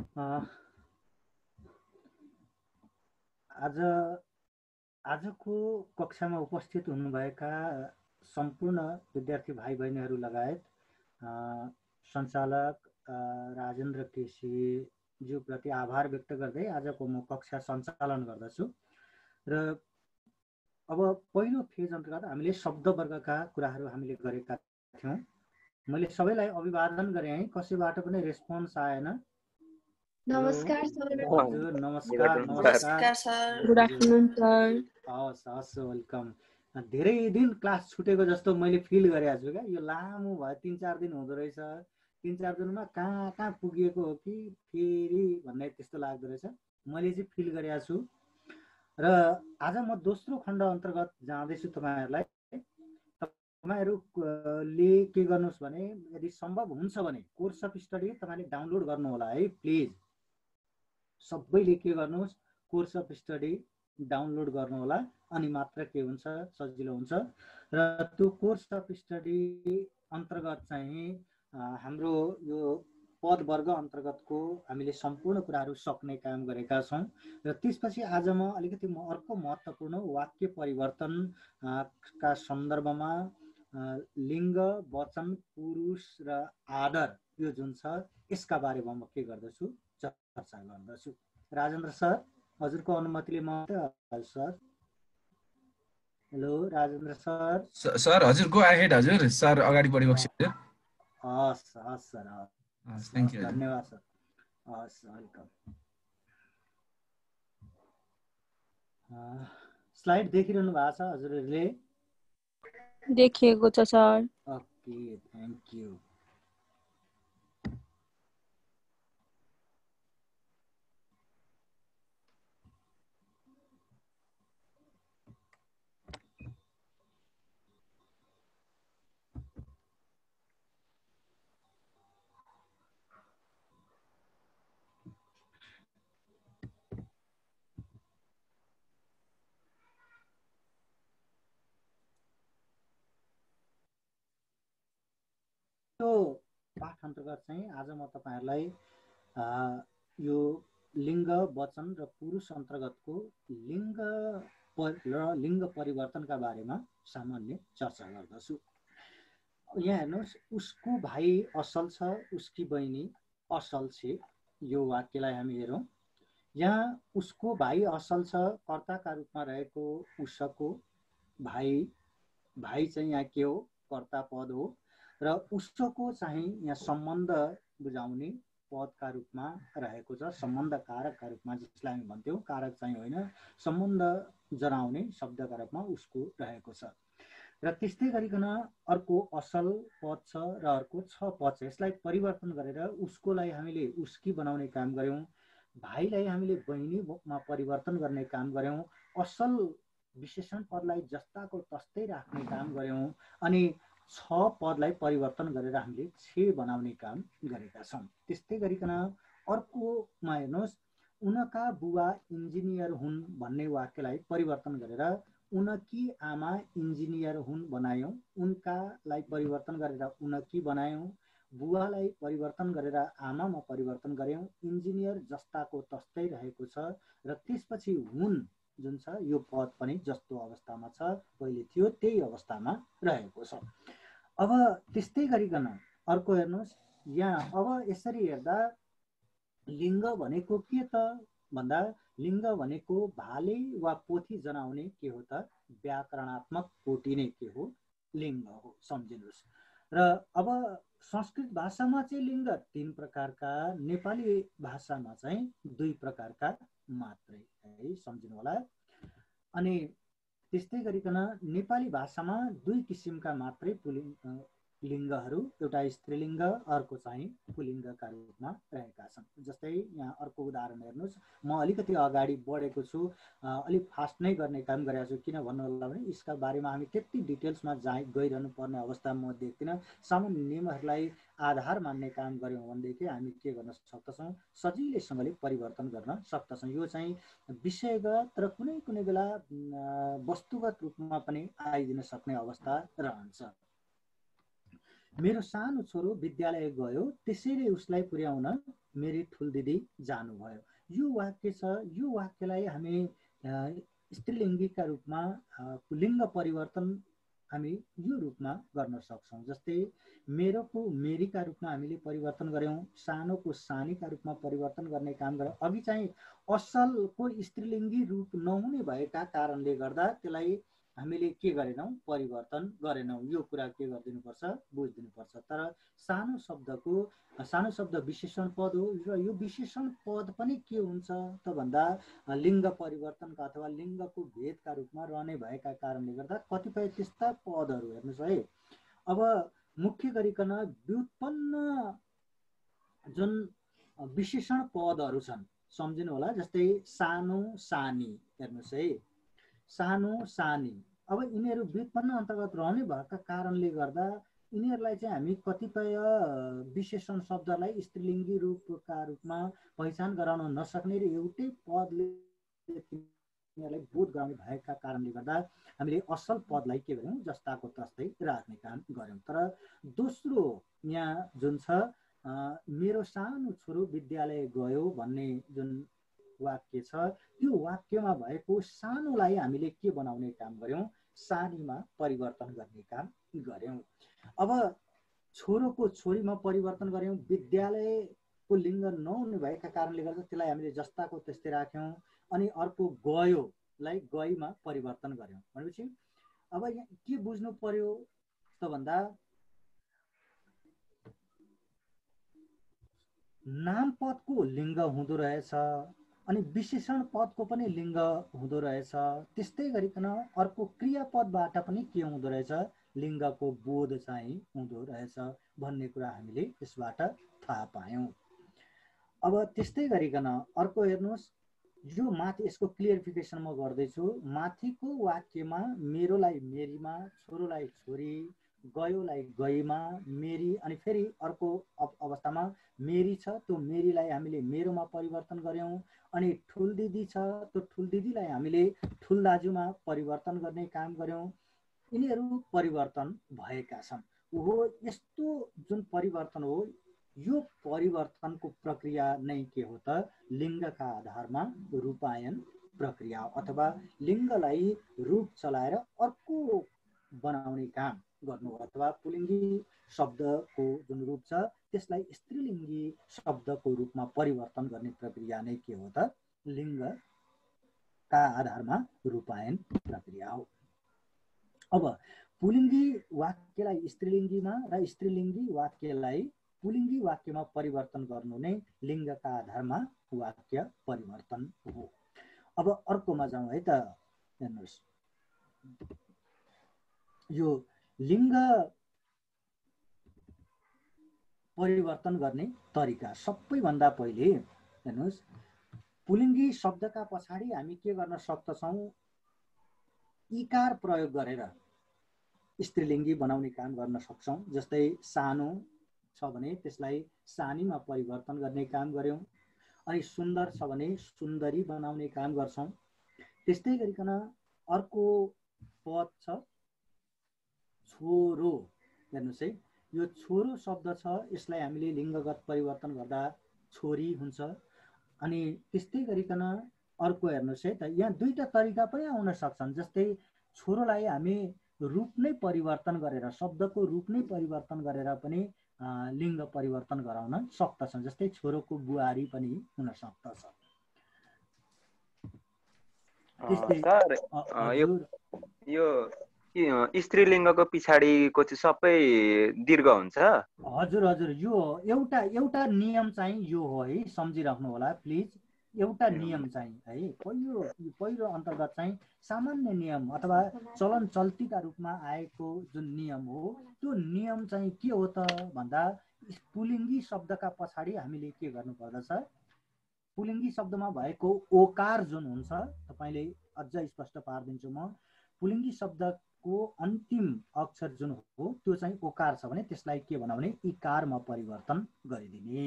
A, आज आजको कक्षामा उपस्थित हुनुभएका सम्पूर्ण विद्यार्थी भाइ बहिनीहरू लगायत सञ्चालक राजेन्द्र केसीज्यूप्रति आभार व्यक्त गर्दै आजको म कक्षा सञ्चालन गर्दछु। र अब पहिलो फेज अन्तर्गत हामीले शब्द वर्गका कुराहरू हामीले गरेका थियौँ। मैले सबैलाई अभिवादन गरेँ है, कसैबाट पनि रेस्पोन्स आएन। नमस्कार सर। हजुर नमस्कार नमस्कार सर। Good afternoon sir. हस् हस् वेलकम। धेरै दिन क्लास छुटेको जस्तो मैले फिल गरेको छु क्या। यो लामो भयो, 3-4 दिन हुँदो रहेछ। 3-4 दिनमा कहाँ कहाँ पुगिएको हो कि फेरि भन्ने त्यस्तो लाग्दो रहेछ, मैले चाहिँ फिल गरेको छु। र आज म दोस्रो खण्ड अन्तर्गत जाँदैछु। तपाईँहरूले के गर्नुहोस् भने, यदि सम्भव हुन्छ भने कोर्स अफ स्टडी तपाईँले डाउनलोड गर्नु होला है प्लिज। सबैले के गर्नुहोस्, कोर्स अफ स्टडी डाउनलोड गर्नु होला, अनि मात्र के हुन्छ सजिलो हुन्छ। र त्यो कोर्स अफ स्टडी अन्तर्गत चाहिँ हाम्रो यो पद वर्ग अन्तर्गतको हामीले सम्पूर्ण कुराहरू सक्ने काम गरेका छौँ। र त्यसपछि आज म अलिकति अर्को महत्त्वपूर्ण वाक्य परिवर्तन का सन्दर्भमा लिङ्ग, वचन, पुरुष र आदर यो जुन छ यसका बारेमा म के गर्दछु, चर्चा गर्दछु। राजेन्द्र सर, हजुरको अनुमतिले म sir. Hello Rajendra sir. Sir हजुरको अहेड हजुर। सर अगाडि बढिबक्छु हजुर। हस् हस् सर, हस् थ्याङ्क यू, धन्यवाद सर। हस् वेलकम। स्लाइड देखिरहनु भएको छ हजुरहरूले? देखिएको छ सर। Okay thank you. पाठ अन्तर्गत चाहिँ आज म तपाईहरुलाई यो लिङ्ग, वचन र पुरुष अन्तर्गतको लिङ्ग परिवर्तनका बारेमा सामान्य चर्चा गर्दछु। यहाँ हेर्नुहोस्, उसको भाइ असल छ, उसकी बहिनी असल छे। यो वाक्यलाई हामी हेरौँ। यहाँ उसको भाइ असल छ कर्ताका रूपमा रहेको उसको भाइ चाहिँ यहाँ के हो, कर्ता पद हो। र उसको चाहिँ यहाँ सम्बन्ध बुझाउने पदका रूपमा रहेको छ, सम्बन्ध कारकका रूपमा, जसलाई हामी भन्थ्यौँ कारक चाहिँ होइन, सम्बन्ध जनाउने शब्दका रूपमा उसको रहेको छ। र त्यस्तै गरिकन अर्को असल पद छ र अर्को छ पद छ। यसलाई परिवर्तन गरेर उसकोलाई हामीले उसकी बनाउने काम गर्यौँ, भाइलाई हामीले बहिनीमा परिवर्तन गर्ने काम गर्यौँ, असल विशेषण पदलाई जस्ताको तस्तै राख्ने काम गर्यौँ, अनि छ पदलाई परिवर्तन गरेर हामीले छे बनाउने काम गरेका छौँ। त्यस्तै गरिकन अर्कोमा हेर्नुहोस्, उनका बुवा इन्जिनियर हुन् भन्ने वाक्यलाई परिवर्तन गरेर उनकी आमा इन्जिनियर हुन् बनायौँ, उनकालाई परिवर्तन गरेर उनकी बनायौँ, बुवालाई परिवर्तन गरेर आमामा परिवर्तन गर्यौँ, इन्जिनियर जस्ताको तस्तै रहेको छ। र त्यसपछि हुन् जुन छ यो पद पनि जस्तो अवस्थामा छ पहिले थियो त्यही अवस्थामा रहेको छ। अब त्यस्तै गरिकन अर्को हेर्नुहोस्, यहाँ अब यसरी हेर्दा लिङ्ग भनेको के त भन्दा, लिङ्ग भनेको भाले वा पोथी जनाउने के हो त, व्याकरणात्मक कोटि नै के हो, लिङ्ग हो, सम्झिनुहोस्। र अब संस्कृत भाषामा चाहिँ लिङ्ग 3 प्रकारका, नेपाली भाषामा चाहिँ 2 प्रकारका मात्रै है, सम्झिनु होला। अनि त्यस्तै गरिकन नेपाली भाषामा 2 किसिमका मात्रै लिङ्गहरू, एउटा स्त्रीलिङ्ग, अर्को चाहिँ पुल्लिङ्गका रूपमा रहेका छन्। जस्तै यहाँ अर्को उदाहरण हेर्नुहोस्, म अलिकति अगाडि बढेको छु, अलिक फास्ट नै गर्ने काम गरेको छु। किन भन्नु होला भने यसका बारेमा हामी त्यति डिटेल्समा गइरहनु पर्ने अवस्था म देख्दिनँ। सामान्य नियमहरूलाई आधार मान्ने काम गऱ्यौँ भनेदेखि हामी के गर्न सक्दछौँ, सजिलैसँगले परिवर्तन गर्न सक्दछौँ। यो चाहिँ विषयगत र कुनै कुनै बेला वस्तुगत रूपमा पनि आइदिन सक्ने अवस्था रहन्छ। मेरो सानो छोरो विद्यालय गयो, त्यसैले उसलाई पुर्याउन मेरी ठुल दिदी जानुभयो। यो वाक्य छ। यो वाक्यलाई हामी स्त्रीलिङ्गीका रूपमा लिङ्ग परिवर्तन हामी यो रूपमा गर्न सक्छौँ। जस्तै मेरोको मेरीका रूपमा हामीले परिवर्तन गऱ्यौँ, सानोको सानीका रूपमा परिवर्तन गर्ने काम गऱ्यौँ। अघि चाहिँ असलको स्त्रीलिङ्गी रूप नहुने भएका कारणले गर्दा त्यसलाई हामीले के गरेनौँ, परिवर्तन गरेनौँ। यो कुरा के गरिदिनुपर्छ, बुझिदिनुपर्छ। तर सानो शब्द विशेषण पद हो र यो विशेषण पद पनि के हुन्छ त भन्दा लिङ्ग परिवर्तनका अथवा लिङ्गको भेदका रूपमा रहने भएका कारणले गर्दा कतिपय त्यस्ता पदहरू हेर्नुहोस् है। अब मुख्य गरिकन व्युत्पन्न जुन विशेषण पदहरू छन् सम्झिनु होला। जस्तै सानो सानी, हेर्नुहोस् है, सानो सानी। अब यिनीहरू व्युत्पन्न अन्तर्गत रहने भएका कारणले गर्दा यिनीहरूलाई चाहिँ हामी कतिपय विशेषण शब्दलाई स्त्रीलिङ्गी रूपका रूपमा पहिचान गराउन नसक्ने र एउटै पदले यिनीहरूलाई बोध गराउने भएका कारणले गर्दा हामीले असल पदलाई के गर्यौँ, जस्ताको तस्तै राख्ने काम गऱ्यौँ। तर दोस्रो यहाँ जुन छ मेरो सानो छोरो विद्यालय गयो भन्ने जुन वाक्य छ, त्यो वाक्यमा भएको सानोलाई हामीले के बनाउने काम गऱ्यौँ, सानीमा परिवर्तन गर्ने काम गऱ्यौँ। अब छोरोको छोरीमा परिवर्तन गऱ्यौँ, विद्यालयको लिङ्ग नहुने भएका कारणले गर्दा त्यसलाई हामीले जस्ताको त्यस्तै राख्यौँ। अनि अर्को गयोलाई गईमा परिवर्तन गऱ्यौँ भनेपछि अब यहाँ के बुझ्नु पर्यो त भन्दा नाम पदको लिङ्ग हुँदो रहेछ अनि विशेषण पदको पनि लिङ्ग हुँदो रहेछ। त्यस्तै गरिकन अर्को क्रियापदबाट पनि के हुँदो रहेछ, लिङ्गको बोध चाहिँ हुँदो रहेछ भन्ने कुरा हामीले यसबाट थाहा पायौँ। अब त्यस्तै गरिकन अर्को हेर्नुहोस्, यो माथि यसको क्लियरिफिकेसन म गर्दैछु। माथिको वाक्यमा मेरोलाई मेरीमा, छोरोलाई छोरी, गयोलाई गईमा, मेरी, अनि फेरि अर्को अवस्थामा मेरी छ, त्यो मेरीलाई हामीले मेरोमा परिवर्तन गऱ्यौँ। अनि ठुल दिदी छ, त्यो ठुल दिदीलाई हामीले ठुल दाजुमा परिवर्तन गर्ने काम गऱ्यौँ। यिनीहरू परिवर्तन भएका छन्। हो यस्तो जुन परिवर्तन हो, यो परिवर्तनको प्रक्रिया नै के हो त, लिङ्गका आधारमा रूपायन प्रक्रिया अथवा लिङ्गलाई रूप चलाएर अर्को बनाउने काम गर्नु अथवा पुलिङ्गी शब्दको जुन रूप छ त्यसलाई स्त्रीलिङ्गी शब्दको रूपमा परिवर्तन गर्ने प्रक्रिया नै के हो त, लिङ्गका आधारमा रूपायन प्रक्रिया हो। अब पुलिङ्गी वाक्यलाई स्त्रीलिङ्गीमा र स्त्रीलिङ्गी वाक्यलाई पुलिङ्गी वाक्यमा परिवर्तन गर्नु नै लिङ्गका आधारमा वाक्य परिवर्तन हो। अब अर्कोमा जाउँ है त। हेर्नुहोस्, यो लिङ्ग परिवर्तन गर्ने तरिका सबैभन्दा पहिले हेर्नुहोस्, पुलिङ्गी शब्दका पछाडि हामी के गर्न सक्दछौँ, इकार प्रयोग गरेर स्त्रीलिङ्गी बनाउने काम गर्न सक्छौँ। जस्तै सानो छ भने त्यसलाई सानीमा परिवर्तन गर्ने काम गऱ्यौँ। अनि सुन्दर छ भने सुन्दरी बनाउने काम गर्छौँ। त्यस्तै गरिकन अर्को पद छ छोरो। हेर्नुहोस् है, यो छोरो शब्द छ, यसलाई हामीले लिङ्गगत परिवर्तन गर्दा छोरी हुन्छ। अनि त्यस्तै गरिकन अर्को हेर्नुहोस् है त, यहाँ दुईटा तरिका पनि आउन सक्छन्। जस्तै छोरोलाई हामी रूप नै परिवर्तन गरेर, शब्दको रूप नै परिवर्तन गरेर पनि लिङ्ग परिवर्तन गराउन सक्दछन्। जस्तै छोरोको बुहारी पनि हुन सक्दछ। यो स्त्रीलिङ्गको पछाडिको चाहिँ सबै दीर्घ हुन्छ? हजुर हजुर, यो एउटा नियम चाहिँ यो हो है, सम्झिराख्नु होला प्लिज। एउटा नियम चाहिँ है, पहिलो अन्तर्गत चाहिँ सामान्य नियम अथवा चलन चल्तीका रूपमा आएको जुन नियम हो, त्यो नियम चाहिँ के हो त भन्दा पुलिङ्गी शब्दका पछाडि हामीले के गर्नु पर्दछ, पुलिङ्गी शब्दमा भएको ओकार जुन हुन्छ, तपाईँले अझ स्पष्ट पारिदिन्छु म, पुलिङ्गी शब्दको अन्तिम अक्षर जुन हो त्यो चाहिँ ओकार छ भने त्यसलाई के बनाउने, इकारमा परिवर्तन गरिदिने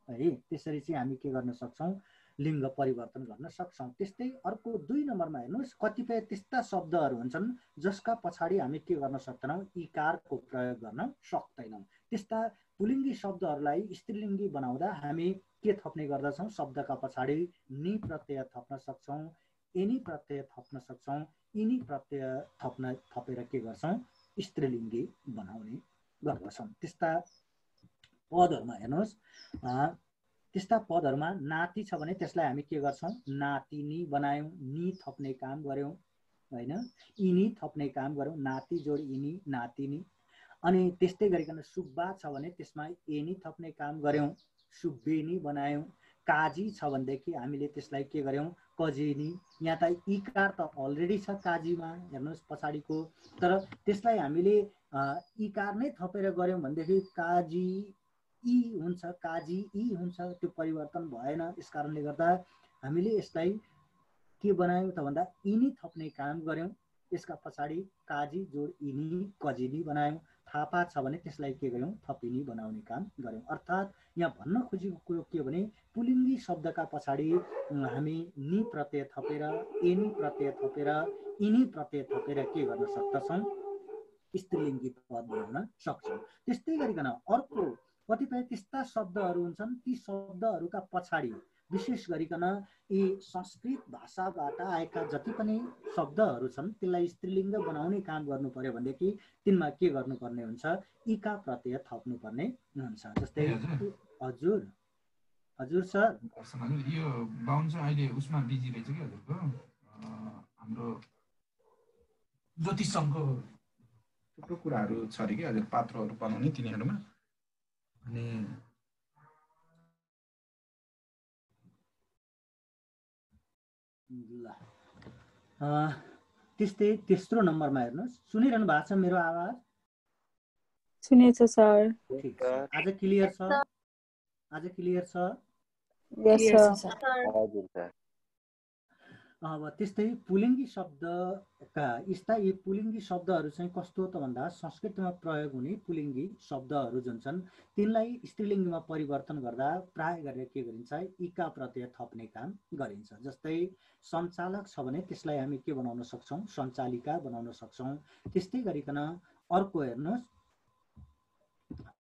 है। त्यसरी चाहिँ हामी के गर्न सक्छौँ, लिङ्ग परिवर्तन गर्न सक्छौँ। त्यस्तै अर्को 2 नम्बरमा हेर्नुहोस्, कतिपय त्यस्ता शब्दहरू हुन्छन् जसका पछाडि हामी के गर्न सक्दैनौँ, इकारको प्रयोग गर्न सक्दैनौँ। त्यस्ता पुलिङ्गी शब्दहरूलाई स्त्रीलिङ्गी बनाउँदा हामी के थप्ने गर्दछौँ? शब्दका पछाडि नि प्रत्यय थप्न सक्छौँ, एनी प्रत्यय थप्न सक्छौँ, यिनी प्रत्यय थपेर के गर्छौँ? स्त्रीलिङ्गी बनाउने गर्दछौँ। त्यस्ता पदहरूमा हेर्नुहोस्, त्यस्ता पदहरूमा नाति छ भने त्यसलाई हामी के गर्छौँ? नातिनी बनायौँ, नि थप्ने काम गऱ्यौँ होइन, यिनी थप्ने काम गऱ्यौँ, नाति जोड यिनी नातिनी। अनि त्यस्तै गरिकन सुब्बा छ भने त्यसमा एनी थप्ने काम गऱ्यौँ, सुब्बेनी बनायौँ। काजी छ भनेदेखि हामीले त्यसलाई के गऱ्यौँ? कजिनी। यहाँ त इकार त अलरेडी छ काजीमा, हेर्नुहोस् पछाडिको, तर त्यसलाई हामीले इकार नै थपेर गऱ्यौँ भनेदेखि काजी ई हुन्छ, काजी ई हुन्छ, त्यो परिवर्तन भएन। यस कारणले गर्दा हामीले यसलाई के बनायौँ त भन्दा यिनी थप्ने काम गऱ्यौँ, यसका पछाडि काजी जोड यिनी कजिनी बनायौँ। थापा छ भने त्यसलाई के गऱ्यौँ? थपिनी बनाउने काम गऱ्यौँ। अर्थात् यहाँ भन्न खोजेको कुरो के हो भने पुलिङ्गी शब्दका पछाडि हामी नि प्रत्यय थपेर, एनी प्रत्यय थपेर, यिनी प्रत्यय थपेर के गर्न सक्दछौँ? स्त्रीलिङ्गी पद बनाउन सक्छौँ। त्यस्तै गरिकन अर्को कतिपय त्यस्ता शब्दहरू हुन्छन्, ती शब्दहरूका पछाडि विशेष गरिकन यी संस्कृत भाषाबाट आएका जति पनि शब्दहरू छन् त्यसलाई स्त्रीलिङ्ग बनाउने काम गर्नु पर्यो भनेदेखि तिनमा के गर्नुपर्ने हुन्छ? इका प्रत्यय थप्नुपर्ने हुन्छ। जस्तै हजुर हजुर सर, यो बाहुन चाहिँ अहिले उसमा बिजी रहेछ कि हजुरको, हाम्रो ज्योतिष सङ्घको थुप्रो कुराहरू छ अरे कि हजुर, पात्रहरू बनाउने तिनीहरूमा। अनि ल त्यस्तै तेस्रो नम्बरमा हेर्नुहोस्, सुनिरहनु भएको छ मेरो आवाज? सुनेछ सर। ठिक छ, आज क्लियर छ? आज क्लियर छ? यस सर। हजुर सर। अब त्यस्तै पुलिङ्गी शब्दका यी पुलिङ्गी शब्दहरू चाहिँ कस्तो त भन्दा संस्कृतमा प्रयोग हुने पुलिङ्गी शब्दहरू जुन छन् तिनलाई स्त्रीलिङ्गमा परिवर्तन गर्दा प्राय गरेर के गरिन्छ? इका प्रत्यय थप्ने काम गरिन्छ। जस्तै सञ्चालक छ भने त्यसलाई हामी के बनाउन सक्छौँ? सञ्चालिका बनाउन सक्छौँ। त्यस्तै गरिकन अर्को हेर्नुहोस्,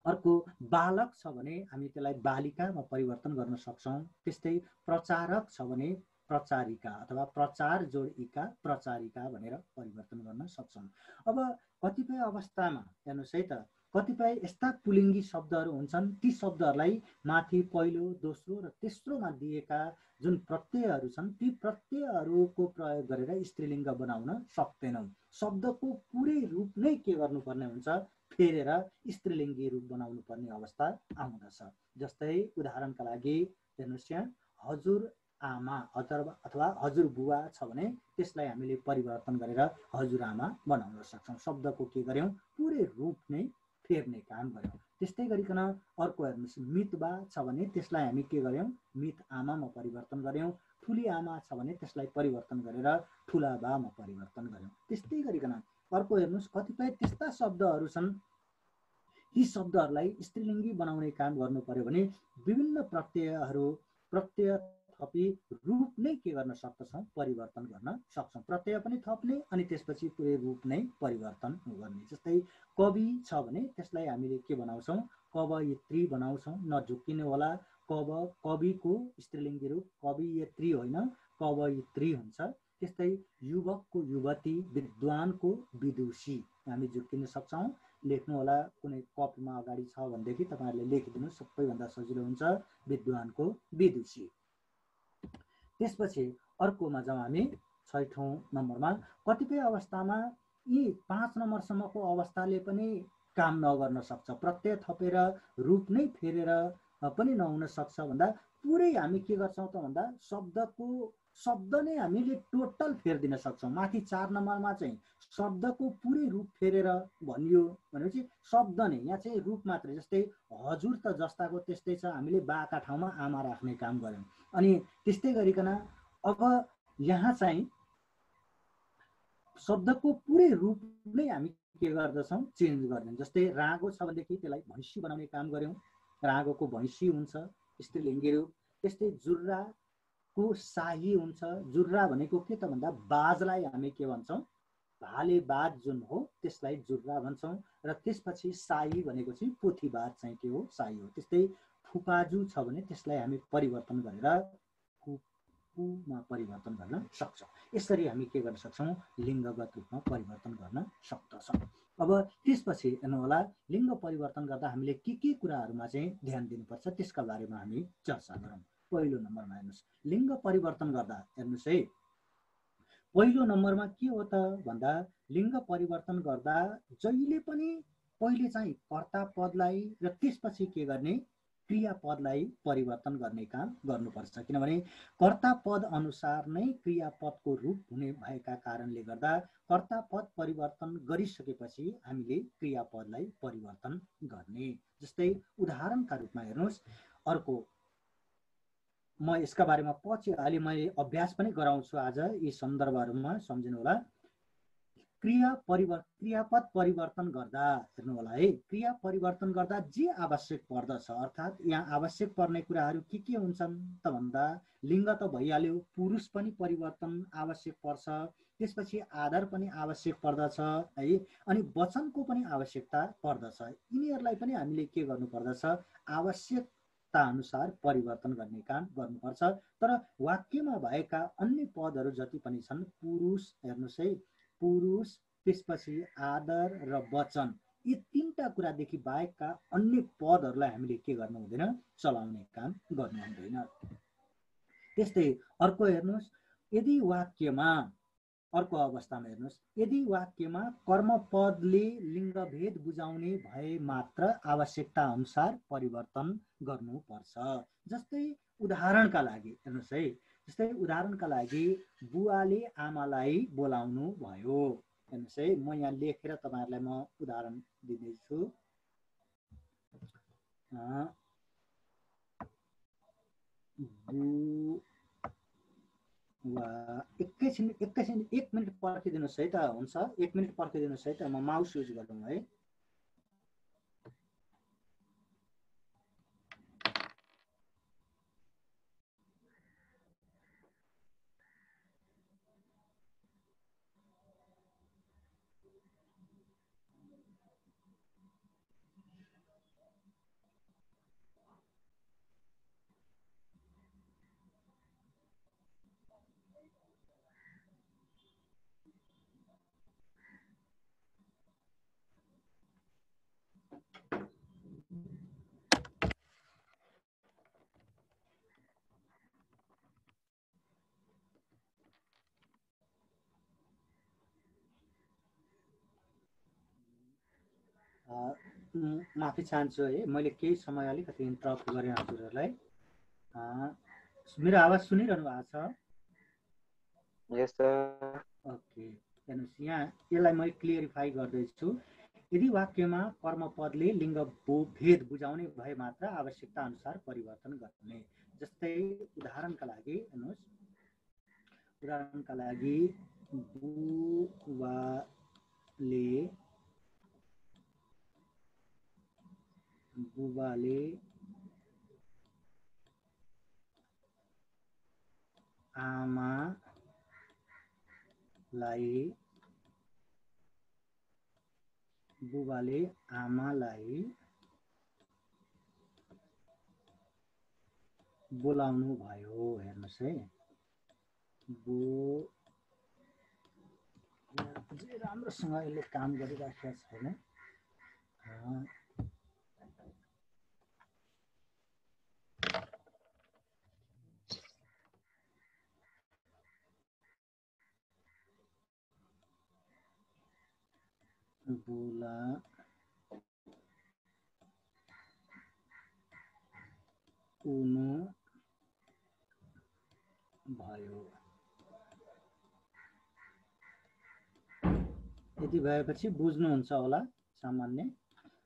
अर्को बालक छ भने हामी त्यसलाई बालिकामा परिवर्तन गर्न सक्छौँ। त्यस्तै प्रचारक छ भने प्रचारिका अथवा प्रचार जोड इका प्रचारिका भनेर परिवर्तन गर्न सक्छौँ। अब कतिपय अवस्थामा हेर्नुहोस् है त, कतिपय यस्ता पुलिङ्गी शब्दहरू हुन्छन्, ती शब्दहरूलाई माथि पहिलो, दोस्रो र तेस्रोमा दिएका जुन प्रत्ययहरू छन् ती प्रत्ययहरूको प्रयोग गरेर स्त्रीलिङ्ग बनाउन सक्दैनौँ। शब्दको पुरै रूप नै के गर्नुपर्ने हुन्छ? फेरेर स्त्रीलिङ्गी रूप बनाउनु पर्ने अवस्था आउँदछ। जस्तै उदाहरणका लागि हेर्नुहोस्, यहाँ हजुर आमा अथवा हजुर बुवा छ भने त्यसलाई हामीले परिवर्तन गरेर हजुरआमा बनाउन सक्छौँ। शब्दको के गर्यौँ? पुरै रूप नै फेर्ने काम गर्यौँ। त्यस्तै गरिकन अर्को हेर्नुहोस्, मितबा छ भने त्यसलाई हामी के गर्यौँ? मित आमामा परिवर्तन गर्यौँ। ठुली आमा छ भने त्यसलाई परिवर्तन गरेर ठुला बामा परिवर्तन गर्यौँ। त्यस्तै गरिकन अर्को हेर्नुहोस्, कतिपय त्यस्ता शब्दहरू छन्, यी शब्दहरूलाई स्त्रीलिङ्गी बनाउने काम गर्नु पर्यो भने विभिन्न प्रत्यय थपी रूप नै के गर्न सक्दछौँ? परिवर्तन गर्न सक्छौँ। प्रत्यय पनि थप्ने अनि त्यसपछि पुरै रूप नै परिवर्तन गर्ने। जस्तै कवि छ भने त्यसलाई हामीले के बनाउँछौँ? कवयित्री बनाउँछौँ। नझुक्किनु होला, कविको स्त्रीलिङ्गी रूप कवयित्री होइन, कवयित्री हुन्छ। त्यस्तै युवकको युवती, विद्वानको विदुषी हामी झुक्किन सक्छौँ। लेख्नु होला, कुनै कपीमा अगाडि छ भनेदेखि तपाईँहरूले लेखिदिनु, सबैभन्दा सजिलो हुन्छ विद्वानको विदुषी। त्यसपछि अर्कोमा जाउँ हामी 6औं नम्बरमा। कतिपय अवस्थामा यी 5 नम्बरसम्मको अवस्थाले पनि काम नगर्न सक्छ। प्रत्यय थपेर रूप नै फेरेर पनि नहुन सक्छ भन्दा पुरै हामी के गर्छौँ त भन्दा शब्द नै हामीले टोटल फेरिदिन सक्छौँ। माथि 4 नम्बरमा चाहिँ शब्दको पुरै रूप फेरेर भनियो भनेपछि शब्द नै, यहाँ चाहिँ रूप मात्रै। जस्तै हजुर त जस्ताको त्यस्तै छ, हामीले बाका ठाउँमा आमा राख्ने काम गऱ्यौँ। अनि त्यस्तै गरिकन अब यहाँ चाहिँ शब्दको पुरै रूप नै हामी के गर्दछौँ? चेन्ज गर्छौँ। जस्तै रागो छ भनेदेखि त्यसलाई भैँसी बनाउने काम गऱ्यौँ, रागोको भैँसी हुन्छ स्त्रीलिङ्गी रूप। त्यस्तै जुर्राको शाही हुन्छ। जुर्रा भनेको के त भन्दा बाजलाई हामी के भन्छौँ? भालेबाज जुन हो त्यसलाई जुर्रा भन्छौँ र त्यसपछि साई भनेको चाहिँ पोथीबाज चाहिँ के हो साई हो। त्यस्तै फुपाजु छ भने त्यसलाई हामी परिवर्तन गरेर फुपूमा परिवर्तन गर्न सक्छौँ। यसरी हामी के गर्न सक्छौँ लिङ्गगत रूपमा परिवर्तन गर्न सक्दछौँ। अब त्यसपछि हेर्नु होला लिङ्ग परिवर्तन गर्दा हामीले के कुराहरूमा चाहिँ ध्यान दिनुपर्छ त्यसका बारेमा हामी चर्चा गरौँ। पहिलो नम्बरमा हेर्नुहोस् लिङ्ग परिवर्तन गर्दा हेर्नुहोस् है पहिलो नम्बरमा के हो त भन्दा लिङ्ग परिवर्तन गर्दा जहिले पनि पहिले चाहिँ कर्ता पदलाई र त्यसपछि के गर्ने क्रियापदलाई परिवर्तन गर्ने काम गर्नुपर्छ। किनभने कर्ता पद अनुसार नै क्रियापदको रूप हुने भएका कारणले गर्दा कर्ता पद परिवर्तन गरिसकेपछि हामीले क्रियापदलाई परिवर्तन गर्ने। जस्तै उदाहरणका रूपमा हेर्नुहोस् अर्को म यसका बारेमा पछि अलि मैले अभ्यास पनि गराउँछु आज यी सन्दर्भहरूमा सम्झिनु होला। क्रियापद परिवर्तन गर्दा हेर्नु होला है क्रिया परिवर्तन गर्दा जे आवश्यक पर्दछ अर्थात् यहाँ आवश्यक पर्ने कुराहरू के हुन्छन् त भन्दा लिङ्ग त भइहाल्यो पुरुष पनि परिवर्तन आवश्यक पर्छ त्यसपछि आधार पनि आवश्यक पर्दछ है अनि वचनको पनि आवश्यकता पर्दछ। यिनीहरूलाई पनि हामीले के गर्नु पर्दछ आवश्यकता अनुसार परिवर्तन गर्ने काम गर्नुपर्छ। तर वाक्यमा भएका अन्य पदहरू जति पनि छन् पुरुष हेर्नुहोस् है पुरुष त्यसपछि आदर र वचन यी तीनटा कुरादेखि बाहेकका अन्य पदहरूलाई हामीले के गर्नु हुँदैन चलाउने काम गर्नु हुँदैन। त्यस्तै अर्को हेर्नुहोस् यदि वाक्यमा अर्को अवस्थामा हेर्नुहोस् यदि वाक्यमा कर्मपदले लिङ्गभेद बुझाउने भए मात्र आवश्यकता अनुसार परिवर्तन गर्नुपर्छ। जस्तै उदाहरणका लागि हेर्नुहोस् है जस्तै उदाहरणका लागि बुवाले आमालाई बोलाउनु भयो हेर्नुहोस् है म यहाँ लेखेर तपाईँहरूलाई म उदाहरण दिँदैछु। एकैछिन 1 मिनट पर्खिदिनुहोस् है त हुन्छ 1 मिनट पर्खिदिनुहोस् है त म माउस युज गरौँ है। माफी चाहन्छु है मैले केही समय अलिकति इन्टरप्ट गरेँ हजुरहरूलाई। मेरो आवाज सुनिरहनु भएको छ? यस सर। ओके हेर्नुहोस् यहाँ यसलाई मैले क्लियरिफाई गर्दैछु। यदि वाक्यमा कर्मपदले लिङ्ग भेद बुझाउने भए मात्र आवश्यकता अनुसार परिवर्तन गर्ने। जस्तै उदाहरणका लागि हेर्नुहोस् उदाहरणका लागि बुबाले आमालाई बोलाउनु भयो हेर्नुहोस् है राम्रोसँग यसले काम गरिराखेको छैन। बोलाउनु भयो यति भएपछि बुझ्नुहुन्छ होला सामान्य।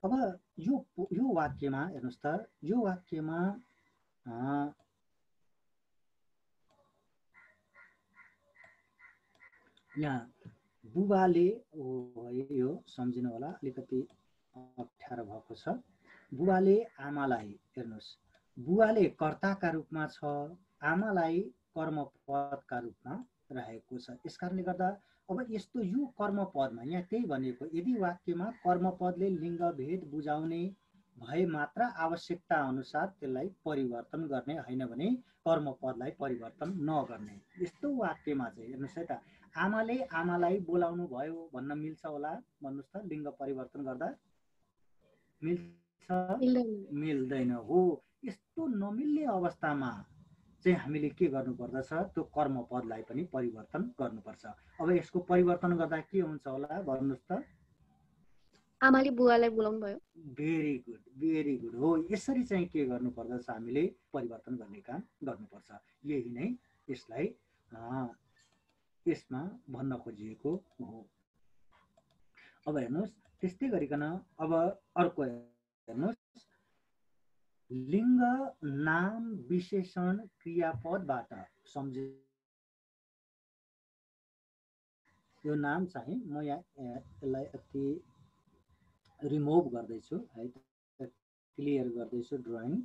अब यो वाक्यमा हेर्नुहोस् त यो वाक्यमा यहाँ बुबाले यो सम्झिनु होला अलिकति अप्ठ्यारो भएको छ। बुबाले आमालाई हेर्नुहोस् बुबाले कर्ताका रूपमा छ आमालाई कर्मपदका रूपमा रहेको छ। यसकारणले गर्दा अब यस्तो यो कर्मपदमा यहाँ त्यही भनेको, यदि वाक्यमा कर्मपदले लिङ्ग भेद बुझाउने भए मात्र आवश्यकता अनुसार त्यसलाई परिवर्तन गर्ने, होइन भने कर्मपदलाई परिवर्तन नगर्ने। यस्तो वाक्यमा चाहिँ हेर्नुहोस् है त, आमाले आमालाई बोलाउनु भयो भन्न मिल्छ होला? भन्नुहोस् त, लिङ्ग परिवर्तन गर्दा मिल्छ? मिल्दैन। हो, यस्तो नमिल्ने अवस्थामा चाहिँ हामीले के गर्नुपर्दछ, त्यो कर्मपदलाई पनि परिवर्तन गर्नुपर्छ। अब यसको परिवर्तन गर्दा के हुन्छ होला भन्नुहोस् त? आमाले बुवालाई बोलाउनु भयो। Very good, very good. हो, यसरी चाहिँ के गर्नुपर्दछ, हामीले परिवर्तन गर्ने काम गर्नुपर्छ। यही नै यसलाई यसमा भन्न खोजिएको हो। अब हेर्नुहोस्, त्यस्तै गरिकन अब अर्को हेर्नुहोस्, लिङ्ग नाम विशेषण क्रियापदबाट सम्झे। यो नाम चाहिँ म यहाँ यसलाई यति रिमुभ गर्दैछु है, क्लियर गर्दैछु ड्रइङ।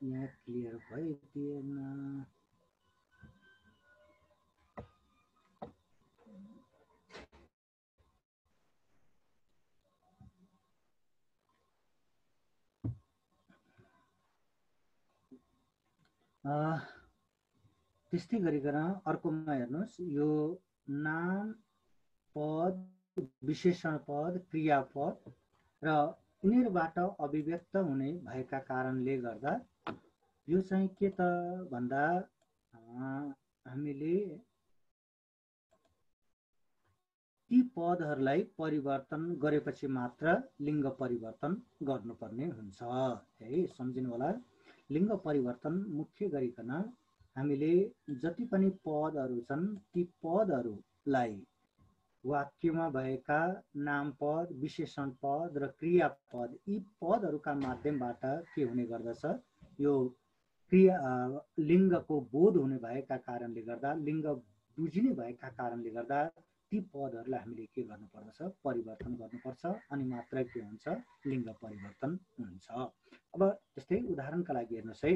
यहाँ क्लियर भइदिएन। त्यस्तै गरिकन अर्कोमा हेर्नुहोस्, यो नाम पद, विशेषण पद, क्रियापद र यिनीहरूबाट अभिव्यक्त हुने भएका कारणले गर्दा यो चाहिँ के त भन्दा हामीले ती पदहरूलाई परिवर्तन गरेपछि मात्र लिङ्ग परिवर्तन गर्नुपर्ने हुन्छ है, सम्झिनु होला। लिङ्ग परिवर्तन मुख्य गरिकन हामीले जति पनि पदहरू छन् ती पदहरूलाई वाक्यमा भएका नाम पद, विशेषण पद र क्रियापद, यी पदहरूका माध्यमबाट के हुने गर्दछ, यो क्रिया लिङ्गको बोध हुने भएका कारणले गर्दा, लिङ्ग बुझिने भएका कारणले गर्दा ती पदहरूलाई हामीले के गर्नुपर्दछ, परिवर्तन गर्नुपर्छ, अनि मात्र के हुन्छ, लिङ्ग परिवर्तन हुन्छ। अब त्यस्तै उदाहरणका लागि हेर्नुहोस् है,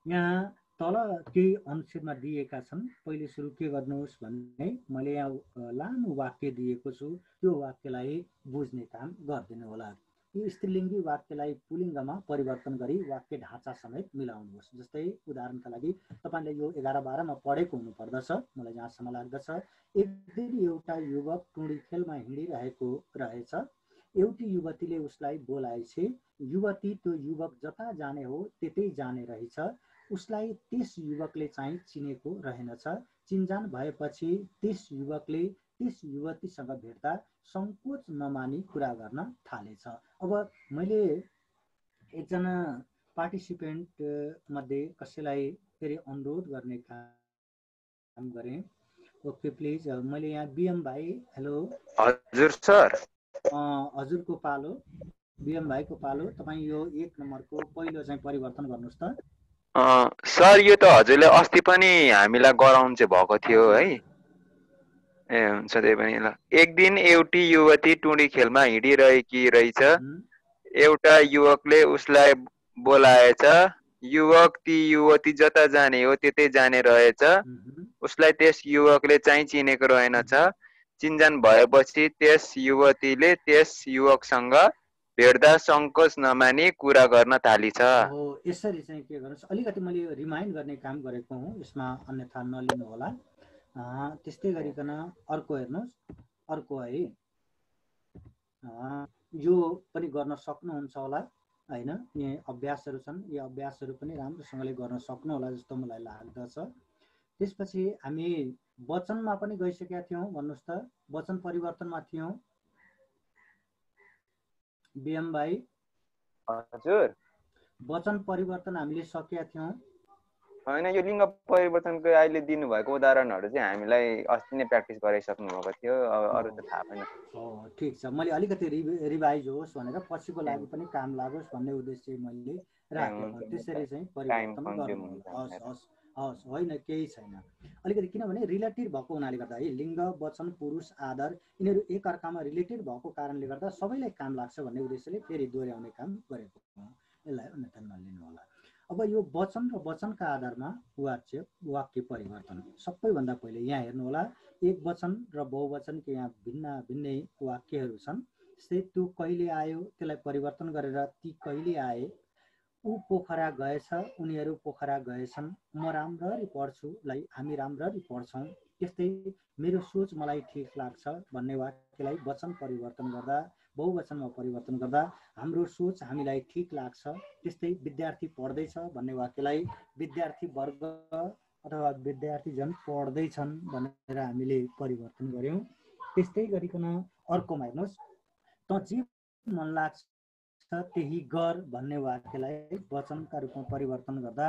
यहाँ तल केही अनुच्छेदमा दिएका छन्। पहिले सुरु के गर्नुहोस् भने, मैले यहाँ लामो वाक्य दिएको छु, त्यो वाक्यलाई बुझ्ने काम गरिदिनु होला। यो स्त्रीलिङ्गी वाक्यलाई पुलिङ्गमा परिवर्तन गरी वाक्य ढाँचा समेत मिलाउनुहोस्। जस्तै उदाहरणका लागि तपाईँले यो 11-12मा पढेको हुनुपर्दछ, मलाई जहाँसम्म लाग्दछ। एक दिन एउटा युवक टुँडी खेलमा हिँडिरहेको रहेछ। एउटी युवतीले उसलाई बोलाएछे। युवती त्यो युवक जता जाने हो त्यतै जाने रहेछ। उसलाई त्यस युवकले चाहिँ चिनेको रहेनछ। चिन्जान भएपछि त्यस युवकले त्यस युवतीसँग भेट्दा सङ्कोच नमानी कुरा गर्न थालेछ। अब मैले एकजना पार्टिसिपेन्ट मध्ये कसैलाई फेरि अनुरोध गर्ने काम गरेँ। ओके प्लिज, मैले यहाँ बिएम भाइ, हेलो। हजुर सर। हजुरको पालो, बिएम भाइको पालो। तपाईँ यो 1 नम्बरको पहिलो चाहिँ परिवर्तन गर्नुहोस् त। सर यो त हजुरले अस्ति पनि हामीलाई गराउनु चाहिँ भएको थियो है। ए हुन्छ, त्यही पनि ल। एक दिन एउटी युवती टुँडी खेलमा हिँडिरहेकी रहेछ। एउटा युवकले उसलाई बोलाएछ। युवक ती युवती जता जाने हो त्यतै जाने रहेछ। उसलाई त्यस युवकले चाहिँ चिनेको रहेनछ। चिन्जान भएपछि त्यस युवतीले त्यस युवकसँग भेट्दा सङ्कोच नमानी कुरा गर्न थालिछ। हो, यसरी चाहिँ के गर्नुहोस्, अलिकति मैले रिमाइन्ड गर्ने काम गरेको हुँ, यसमा अन्यथा नलिनु होला। त्यस्तै गरिकन अर्को हेर्नुहोस्, अर्को है, यो पनि गर्न सक्नुहुन्छ होला हैन। यी अभ्यासहरू छन्, यी अभ्यासहरू पनि राम्रोसँगले गर्न सक्नु होला जस्तो मलाई लाग्दछ। त्यसपछि हामी वचनमा पनि गइसकेका थियौँ, भन्नुहोस् त, वचन परिवर्तनमा थियौँ बिएम भाइ। हजुर, वचन परिवर्तन हामीले सकेका थियौँ। होइन यो लिङ्ग परिवर्तनको अहिले दिनुभएको उदाहरणहरू चाहिँ हामीलाई अस्ति नै प्र्याक्टिस गराइसक्नु भएको थियो, अब अरू त थाहा छैन। ठिक छ, मैले अलिकति रिभाइज होस् भनेर पछिको लागि पनि काम लागोस् भन्ने उद्देश्य मैले राखेँ। त्यसरी चाहिँ परिवर्तन गर्नु। हस् होइन, केही छैन। अलिकति किनभने रिलेटेड भएको हुनाले गर्दा है लिङ्ग वचन पुरुष आदर यिनीहरू एकअर्कामा रिलेटेड भएको कारणले गर्दा सबैलाई काम लाग्छ भन्ने उद्देश्यले फेरि दोहोऱ्याउने काम गरेको हो। यसलाई अन्यथा नलिनु होला। अब यो वचन र वचनका आधारमा वाक्य परिवर्तन सबैभन्दा पहिले यहाँ हेर्नु होला, एक वचन र बहुवचनको यहाँ भिन्नै वाक्यहरू छन्। त्यस्तै त्यो कहिले आयो त्यसलाई परिवर्तन गरेर ती कहिले आए, ऊ पोखरा गएछ उनीहरू पोखरा गएछन्, म राम्ररी पढ्छुलाई हामी राम्ररी पढ्छौँ, त्यस्तै मेरो सोच मलाई ठिक लाग्छ भन्ने वाक्यलाई वचन परिवर्तन गर्दा बहुवचनमा परिवर्तन गर्दा हाम्रो सोच हामीलाई ठिक लाग्छ, त्यस्तै विद्यार्थी पढ्दैछ भन्ने वाक्यलाई विद्यार्थी वर्ग अथवा विद्यार्थीजन पढ्दैछन् भनेर हामीले परिवर्तन गर्यौँ। त्यस्तै गरिकन अर्कोमा हेर्नुहोस्, त जे मन लाग्छ त्यही गर भन्ने वाक्यलाई वचनका रूपमा परिवर्तन गर्दा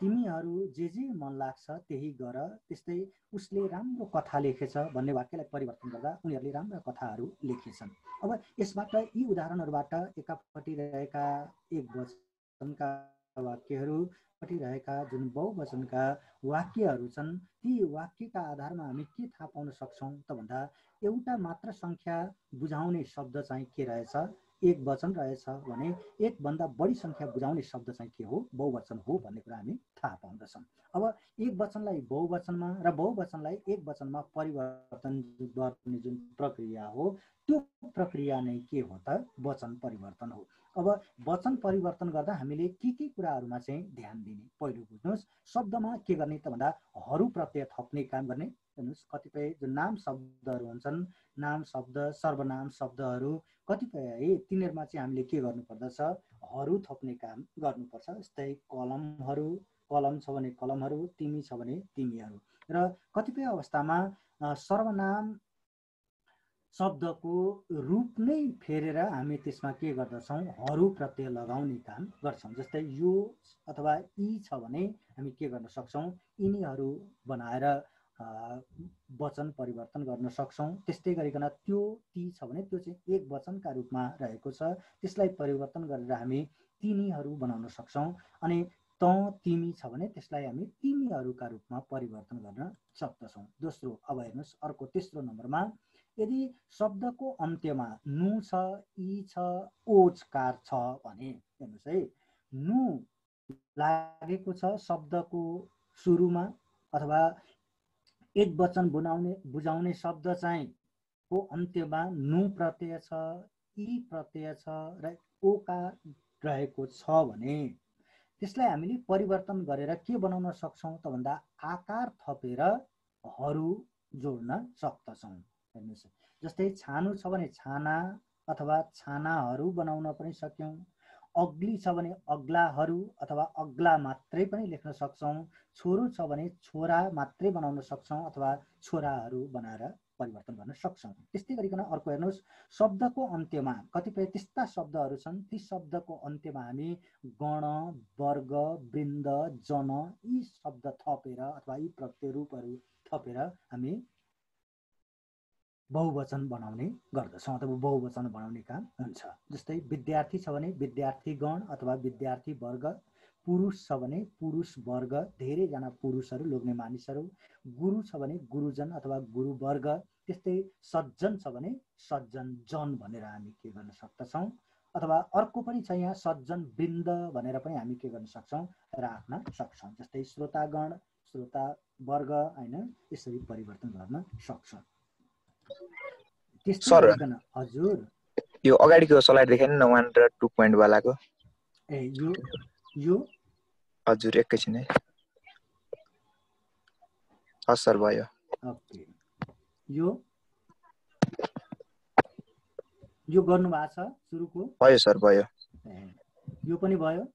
तिमीहरू जे मन लाग्छ त्यही गर, त्यस्तै उसले राम्रो कथा लेखेछ भन्ने वाक्यलाई परिवर्तन गर्दा उनीहरूले राम्रा कथाहरू लेखेछन्। अब यसबाट यी उदाहरणहरूबाट एकापट्टि रहेका एक वचनका वाक्यहरू पट्टि रहेका जुन बहुवचनका वाक्यहरू छन्, ती वाक्यका आधारमा हामी के थाहा पाउन सक्छौँ त भन्दा एउटा मात्र सङ्ख्या बुझाउने शब्द चाहिँ के रहेछ, एक वचन रहेछ भने एकभन्दा बढी सङ्ख्या बुझाउने शब्द चाहिँ के हो, बहुवचन हो भन्ने कुरा हामी थाहा पाउँदछौँ। अब एक वचनलाई बहुवचनमा र बहुवचनलाई एक वचनमा परिवर्तन गर्ने जुन प्रक्रिया हो त्यो प्रक्रिया नै के हो त, वचन परिवर्तन हो। अब वचन परिवर्तन गर्दा हामीले के कुराहरूमा चाहिँ ध्यान दिने, पहिलो बुझ्नुहोस्, शब्दमा के गर्ने त भन्दा हरू प्रत्यय थप्ने काम गर्ने। हेर्नुहोस्, कतिपय जुन नाम शब्दहरू हुन्छन्, नाम शब्द सर्वनाम शब्दहरू कतिपय है तिनीहरूमा चाहिँ हामीले के गर्नुपर्दछ, हरू थप्ने काम गर्नुपर्छ। जस्तै कलमहरू, कलम छ भने कलमहरू, तिमी छ भने तिमीहरू। र कतिपय अवस्थामा सर्वनाम शब्दको रूप नै फेरेर हामी त्यसमा के गर्दछौँ, हरू प्रत्यय लगाउने काम गर्छौँ। जस्तै यो अथवा यी छ भने हामी के गर्न सक्छौँ, यिनीहरू बनाएर वचन परिवर्तन गर्न सक्छौँ। त्यस्तै गरिकन त्यो ती छ भने त्यो चाहिँ एक वचनका रूपमा रहेको छ, त्यसलाई परिवर्तन गरेर हामी तिनीहरू बनाउन सक्छौँ। अनि त तिमी छ भने त्यसलाई हामी तिमीहरूका रूपमा परिवर्तन गर्न सक्दछौँ। दोस्रो, अब हेर्नुहोस् अर्को तेस्रो नम्बरमा, यदि शब्दको अन्त्यमा नु छ, ई छ, ओजकार छ भने हेर्नुहोस् है, नु लागेको छ शब्दको सुरुमा अथवा एक वचन बुझाउने शब्द चाहिँ को अन्त्यमा नु प्रत्यय छ, ई प्रत्यय छ र ओकार रहेको छ भने त्यसलाई हामीले परिवर्तन गरेर के बनाउन सक्छौँ त भन्दा आकार थपेर हरू जोड्न सक्दछौँ। हेर्नुहोस्, जस्तै छानु छ भने छाना अथवा छानाहरू बनाउन पनि सक्यौँ। अग्ली छ भने अग्लाहरू अथवा अग्ला मात्रै पनि लेख्न सक्छौँ। छोरो छ भने छोरा मात्रै बनाउन सक्छौँ अथवा छोराहरू बनाएर परिवर्तन गर्न सक्छौँ। त्यस्तै गरिकन अर्को हेर्नुहोस्, शब्दको अन्त्यमा कतिपय त्यस्ता शब्दहरू छन्, ती शब्दको अन्त्यमा हामी गण, वर्ग, वृन्द, जन यी शब्द थपेर अथवा यी प्रत्यय रूपहरू थपेर हामी बहुवचन बनाउने गर्दछौँ अथवा बहुवचन बनाउने काम हुन्छ। जस्तै विद्यार्थी छ भने विद्यार्थीगण अथवा विद्यार्थी वर्ग, पुरुष छ भने पुरुष वर्ग, धेरैजना पुरुषहरू लोग्ने मानिसहरू, गुरु छ भने गुरुजन अथवा गुरुवर्ग, त्यस्तै सज्जन छ भने सज्जन जन भनेर हामी के गर्न सक्दछौँ। अथवा अर्को पनि छ यहाँ सज्जन वृन्द भनेर पनि हामी के गर्न सक्छौँ, राख्न सक्छौँ। जस्तै श्रोतागण, श्रोता वर्ग होइन, यसरी परिवर्तन गर्न सक्छौँ। सर, हजुर यो अगाडिको स्लाइड देखाइन न 1 र 2 पोइन्ट वालाको। ए यो हजुर एकैछिन है। हस् सर, भयो। ओके, यो गर्नु भएको छ सुरुको? भयो सर, भयो। यो पनि भयो?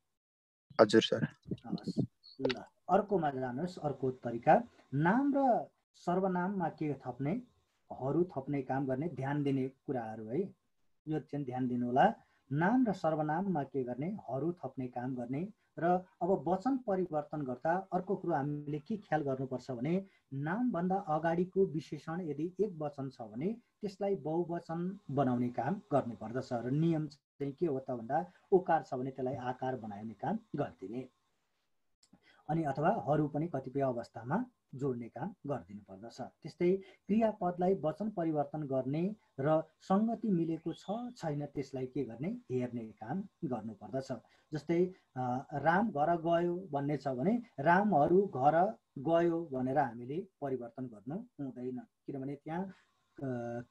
हजुर सर। ल अर्कोमा जानुहोस्। अर्को तरिका, नाम र सर्वनाममा के थप्ने, हरू थप्ने काम गर्ने, ध्यान दिने कुराहरू है, यो चाहिँ ध्यान दिनु होला। नाम र सर्वनाममा के गर्ने, हरू थप्ने काम गर्ने। र अब वचन परिवर्तन गर्दा अर्को कुरो हामीले के ख्याल गर्नुपर्छ भने नामभन्दा अगाडिको विशेषण यदि एक वचन छ भने त्यसलाई बहुवचन बनाउने काम गर्नुपर्दछ र नियम चाहिँ के हो त भन्दा ओकार छ भने त्यसलाई आकार बनाउने काम गरिदिने अनि अथवा हरू पनि कतिपय अवस्थामा जोड्ने काम गरिदिनु पर्दछ। त्यस्तै क्रियापदलाई वचन परिवर्तन गर्ने र सङ्गति मिलेको छ छैन त्यसलाई के गर्ने हेर्ने काम गर्नुपर्दछ। जस्तै राम घर गयो भन्ने छ भने रामहरू घर गयो भनेर हामीले परिवर्तन गर्नु हुँदैन, किनभने त्यहाँ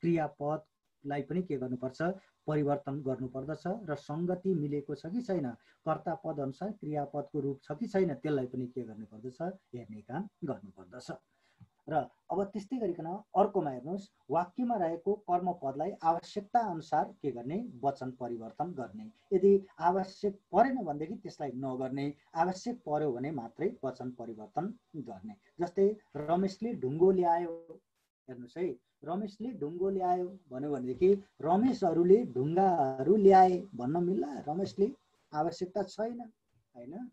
क्रियापदलाई पनि के गर्नुपर्छ परिवर्तन गर्नुपर्दछ र सङ्गति मिलेको छ कि छैन, कर्ता पद अनुसार क्रियापदको रूप छ कि छैन त्यसलाई पनि के गर्नुपर्दछ हेर्ने काम गर्नुपर्दछ। र अब त्यस्तै गरिकन अर्कोमा हेर्नुहोस्, वाक्यमा रहेको कर्मपदलाई आवश्यकता अनुसार के गर्ने वचन परिवर्तन गर्ने। यदि आवश्यक परेन भनेदेखि त्यसलाई नगर्ने, आवश्यक पर्यो भने मात्रै वचन परिवर्तन गर्ने। जस्तै रमेशले ढुङ्गो ल्यायो, हेर्नुहोस् है, रमेशले ढुङ्गो ल्यायो भन्यो भनेदेखि रमेशहरूले ढुङ्गाहरू ल्याए भन्न मिल्ला, रमेशले आवश्यकता छैन होइन।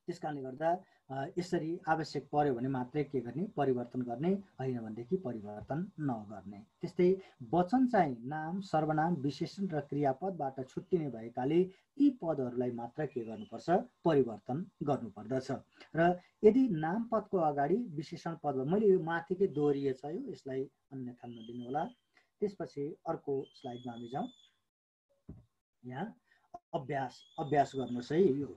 त्यस कारणले गर्दा यसरी आवश्यक पर्यो भने मात्रै के गर्ने परिवर्तन गर्ने, होइन भनेदेखि परिवर्तन नगर्ने। त्यस्तै वचन चाहिँ नाम सर्वनाम विशेषण र क्रियापदबाट छुट्टिने भएकाले ती पदहरूलाई मात्र के गर्नुपर्छ परिवर्तन गर्नुपर्दछ। र यदि नाम पदको अगाडि विशेषण पद, मैले यो माथिकै दोहोरिएछ यो, यसलाई अन्यथा नदिनु होला। त्यसपछि अर्को स्लाइडमा हामी जाउँ। यहाँ अभ्यास गर्नुहोस् है, यो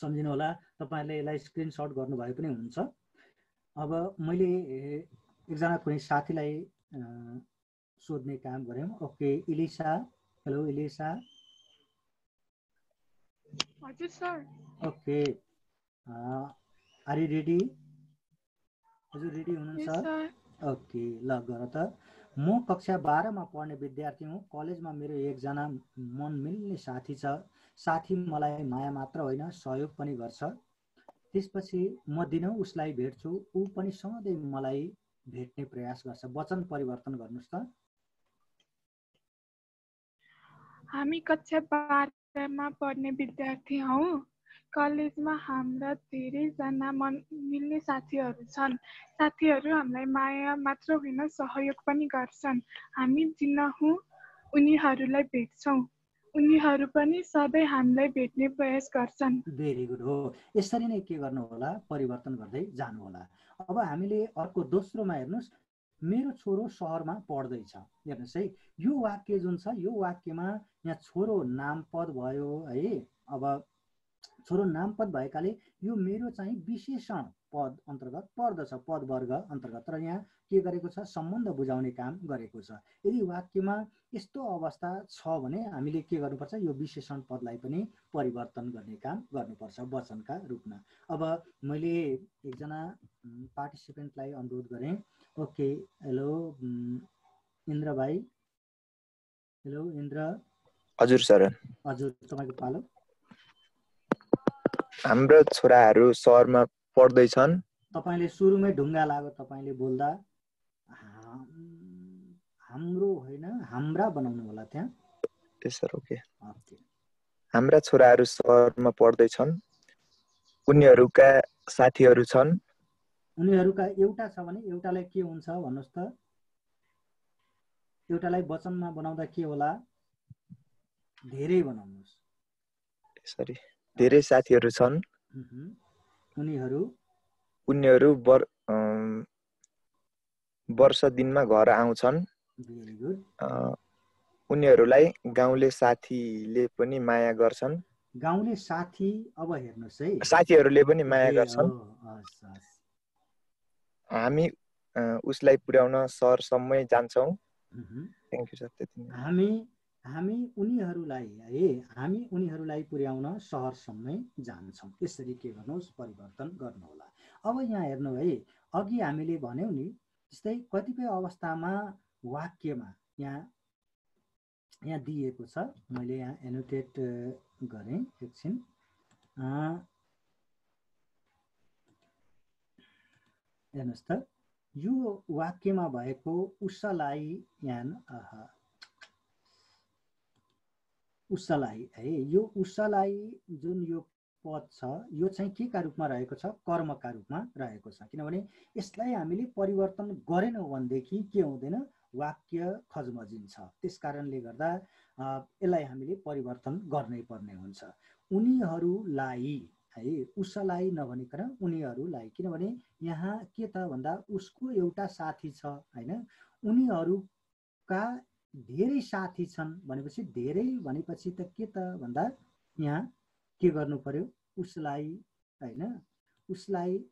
सम्झिनु होला। तपाईँहरूले यसलाई स्क्रिनसट गर्नुभए पनि हुन्छ। अब मैले एकजना कुनै साथीलाई सोध्ने काम गऱ्यौँ। Okay Elisa, hello Elisa. हजुर sir. Okay are you ready? हजुर रेडी हुनुहुन्छ? ओके ल गर त। म कक्षा 12 मा पढ्ने विद्यार्थी हुँ। कलेजमा मेरो एकजना मन मिल्ने साथी छ। साथी मलाई माया मात्र होइन सहयोग पनि गर्छ। त्यसपछि म दिनौँ उसलाई भेट्छु, ऊ पनि सधैँ मलाई भेट्ने प्रयास गर्छ। वचन परिवर्तन गर्नुहोस् त। हामी कक्षा 12 मा पढ्ने विद्यार्थी हौँ। कलेजमा हाम्रा धेरैजना मन मिल्ने साथीहरू छन्। साथीहरू हामीलाई माया मात्र होइन सहयोग पनि गर्छन्। हामी दिनहुँ उनीहरूलाई भेट्छौँ, उनीहरू पनि सधैँ हामीलाई भेट्ने प्रयास गर्छन्। भेरी गुड हो। यसरी नै के गर्नु होला परिवर्तन गर्दै जानु होला। अब हामीले अर्को दोस्रोमा हेर्नुहोस्, मेरो छोरो सहरमा पढ्दैछ। हेर्नुहोस् है, यो वाक्य जुन छ यो वाक्यमा यहाँ छोरो नामपद भयो है। अब छोरो नामपद भएकाले यो मेरो चाहिँ विशेषण पद अन्तर्गत पर्दछ, पद वर्ग अन्तर्गत। र यहाँ के गरेको छ सम्बन्ध बुझाउने काम गरेको छ। यदि वाक्यमा यस्तो अवस्था छ भने हामीले के गर्नुपर्छ यो विशेषण पदलाई पनि परिवर्तन गर्ने काम गर्नुपर्छ वचनका रूपमा। अब मैले एकजना पार्टिसिपेन्टलाई अनुरोध गरेँ। ओके हेलो इन्द्र भाइ। हेलो इन्द्र। हजुर सर। हजुर तपाईँको पालो। हाम्रो छोराहरू सहरमा पढ्दैछन्। तपाईँले सुरुमै ढुङ्गा लाग्यो तपाईँले बोल्दा, हाम्रो होइन हाम्रा बनाउनु होला त्यहाँ। Sir okay. हाम्रा छोराहरू सहरमा पढ्दैछन्। उनीहरूका साथीहरू छन्। उनीहरूका एउटा छ भने एउटालाई के हुन्छ भन्नुहोस् त। एउटालाई वचनमा बनाउँदा के होला धेरै बनाउनुहोस्। सरी धेरै साथीहरू छन्। उनीहरू वर्ष दिनमा घर आउँछन्। Very good. उनीहरूलाई गाउँले साथीले पनि माया गर्छन्। गाउँले साथी, अब हेर्नुहोस् है, साथीहरूले पनि माया गर्छन्। हामी उसलाई पुर्याउन सहरसम्मै जान्छौँ। Thank you sir. हामी उनीहरूलाई पुर्याउन सहरसम्मै जान्छौँ। यसरी के गर्नुहोस् परिवर्तन गर्नुहोला। अब यहाँ हेर्नु है, अघि हामीले भन्यौँ नि जस्तै कतिपय अवस्थामा वाक्यमा यहाँ दिएको छ, मैले यहाँ एनोटेट गरेँ एकछिन। हेर्नुहोस् त, यो वाक्यमा भएको उसलाई यहाँ उसलाई है, यो उसलाई जुन यो पद छ यो चाहिँ के का रूपमा रहेको छ, कर्मका रूपमा रहेको छ। किनभने यसलाई हामीले परिवर्तन गरेनौँ भनेदेखि के हुँदैन, वाक्य खजमजिन्छ। त्यस कारणले गर्दा यसलाई हामीले परिवर्तन गर्नै पर्ने हुन्छ। उनीहरूलाई है, उसलाई नभनिकन उनीहरूलाई, किनभने यहाँ के त भन्दा उसको एउटा साथी छ हैन, उनीहरूका धेरै साथी छन् भनेपछि धेरै भनेपछि त के त भन्दा यहाँ के गर्नु पर्यो, उसलाई हैन, उसलाई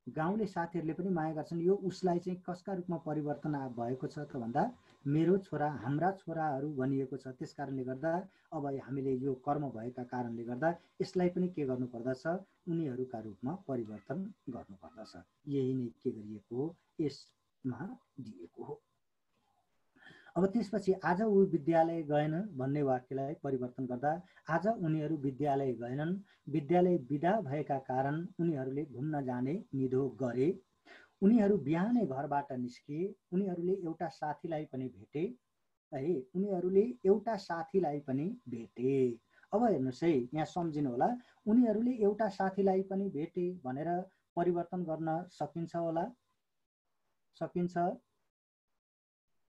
गाउँले साथीहरूले पनि माया गर्छन्। यो उसलाई चाहिँ कसका रूपमा परिवर्तन भएको छ त भन्दा मेरो छोरा, हाम्रा छोराहरू भनिएको छ। त्यस कारणले गर्दा अब हामीले यो कर्म भएका कारणले गर्दा यसलाई पनि के गर्नु पर्दछ, उनीहरूका रूपमा परिवर्तन गर्नु पर्दछ। यही नै के गरिएको हो, यसमा दिएको हो। अब त्यसपछि आज ऊ विद्यालय गएन भन्ने वाक्यलाई परिवर्तन गर्दा आज उनीहरू विद्यालय गएनन्, विद्यालय बिदा भएका कारण उनीहरूले घुम्न जाने निधो गरे, उनीहरू बिहानै घरबाट निस्किए, उनीहरूले एउटा साथीलाई पनि भेटे है, उनीहरूले एउटा साथीलाई पनि भेटे। अब हेर्नुहोस् है, यहाँ सम्झिनु होला, उनीहरूले एउटा साथीलाई पनि भेटे भनेर परिवर्तन गर्न सकिन्छ होला, सकिन्छ।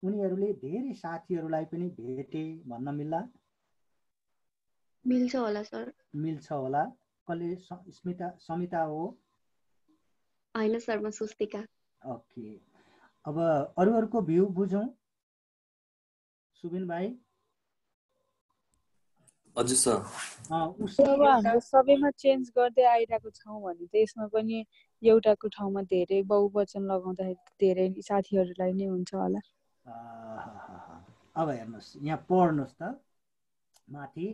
उनीहरूले धेरै साथीहरूलाई पनि भेटे भन्न मिल्ला, मिल्छ होला सर? मिल्छ होला। कसले, स्मिता, समिता हो? होइन सर, म सुस्तिका। ओके, अब अरूहरूको भ्यू बुझौँ। सुबिन भाइ? हजुर सर। अब हामीले सबैमा चेन्ज गर्दै आइरहेको छौँ भने त यसमा पनि एउटाको ठाउँमा धेरै बहुवचन लगाउँदाखेरि धेरै साथीहरूलाई नै हुन्छ होला। अब हेर्नुहोस्, यहाँ पढ्नुहोस् त माथि,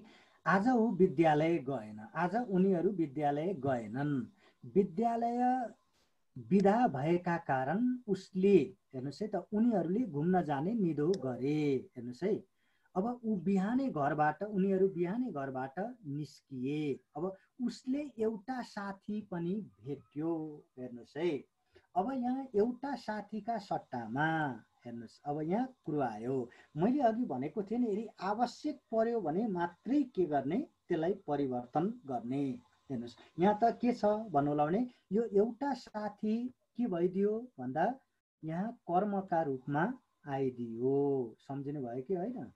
आज ऊ विद्यालय गएन, आज उनीहरू विद्यालय गएनन्, विद्यालय बिदा भएका कारण उसले, हेर्नुहोस् है त, उनीहरूले घुम्न जाने निधो गरे। हेर्नुहोस् है, अब ऊ बिहानै घरबाट, उनीहरू बिहानै घरबाट निस्किए, अब उसले एउटा साथी पनि भेट्यो। हेर्नुहोस् है, अब यहाँ एउटा साथीका सट्टामा हेर्नुहोस्, अब यहाँ कुरो आयो, मैले अघि भनेको थिएँ नि, यदि आवश्यक पर्यो भने मात्रै के गर्ने, त्यसलाई परिवर्तन गर्ने। हेर्नुहोस् यहाँ त के छ भन्नु होला भने, यो एउटा साथी के भइदियो भन्दा यहाँ कर्मका रूपमा आइदियो। सम्झिनु भयो कि होइन?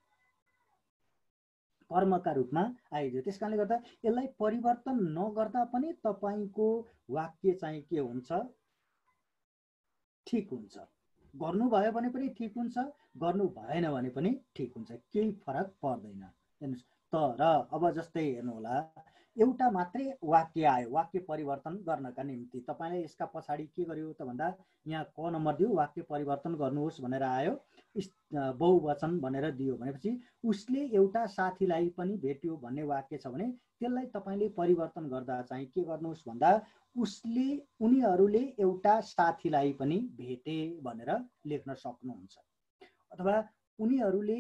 कर्मका रूपमा आइदियो। त्यस कारणले गर्दा यसलाई परिवर्तन नगर्दा पनि तपाईँको वाक्य चाहिँ के हुन्छ, ठिक हुन्छ। गर्नुभयो भने पनि ठिक हुन्छ, गर्नु भएन भने पनि ठिक हुन्छ, केही फरक पर्दैन। हेर्नुहोस्, तर अब जस्तै हेर्नु होला, एउटा मात्रै वाक्य आयो, वाक्य परिवर्तन गर्नका निम्ति तपाईँले यसका पछाडि के गर्यो त भन्दा यहाँ क नम्बर दियो, वाक्य परिवर्तन गर्नुहोस् भनेर आयो, बहुवचन भनेर दियो भनेपछि उसले एउटा साथीलाई पनि भेट्यो भन्ने वाक्य छ भने त्यसलाई तपाईँले परिवर्तन गर्दा चाहिँ के गर्नुहोस् भन्दा उसले, उनीहरूले एउटा साथीलाई पनि भेटे भनेर लेख्न सक्नुहुन्छ, अथवा उनीहरूले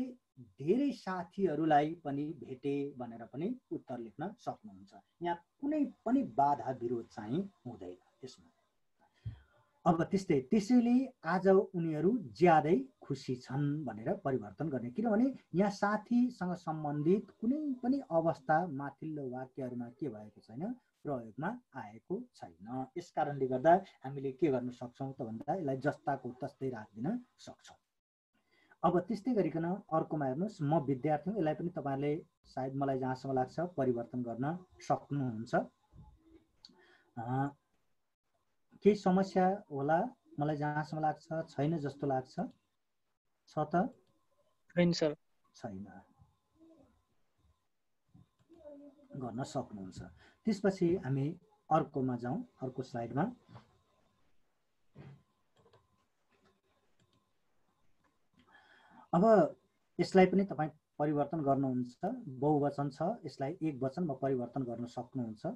धेरै साथीहरूलाई पनि भेटे भनेर पनि उत्तर लेख्न सक्नुहुन्छ। यहाँ कुनै पनि बाधा विरोध चाहिँ हुँदैन त्यसमा। अब त्यसैले आज उनीहरू ज्यादै खुसी छन् भनेर परिवर्तन गर्ने, किनभने यहाँ साथीसँग सम्बन्धित कुनै पनि अवस्था माथिल्लो वाक्यहरूमा के भएको छैन, प्रयोगमा आएको छैन। यस कारणले गर्दा हामीले के गर्न सक्छौँ त भन्दा यसलाई जस्ताको तस्तै राखिदिन सक्छौँ। अब त्यस्तै गरिकन अर्कोमा हेर्नुहोस्, म विद्यार्थी हुँ, यसलाई पनि तपाईँहरूले सायद मलाई जहाँसम्म लाग्छ परिवर्तन गर्न सक्नुहुन्छ। केही समस्या होला मलाई जहाँसम्म लाग्छ, छैन जस्तो लाग्छ, छ त? छैन सर। छैन, गर्न सक्नुहुन्छ। त्यसपछि हामी अर्कोमा जाउँ, अर्को स्लाइडमा। अब यसलाई पनि तपाईँ परिवर्तन गर्नुहुन्छ, बहुवचन छ, यसलाई एक वचनमा परिवर्तन गर्न सक्नुहुन्छ।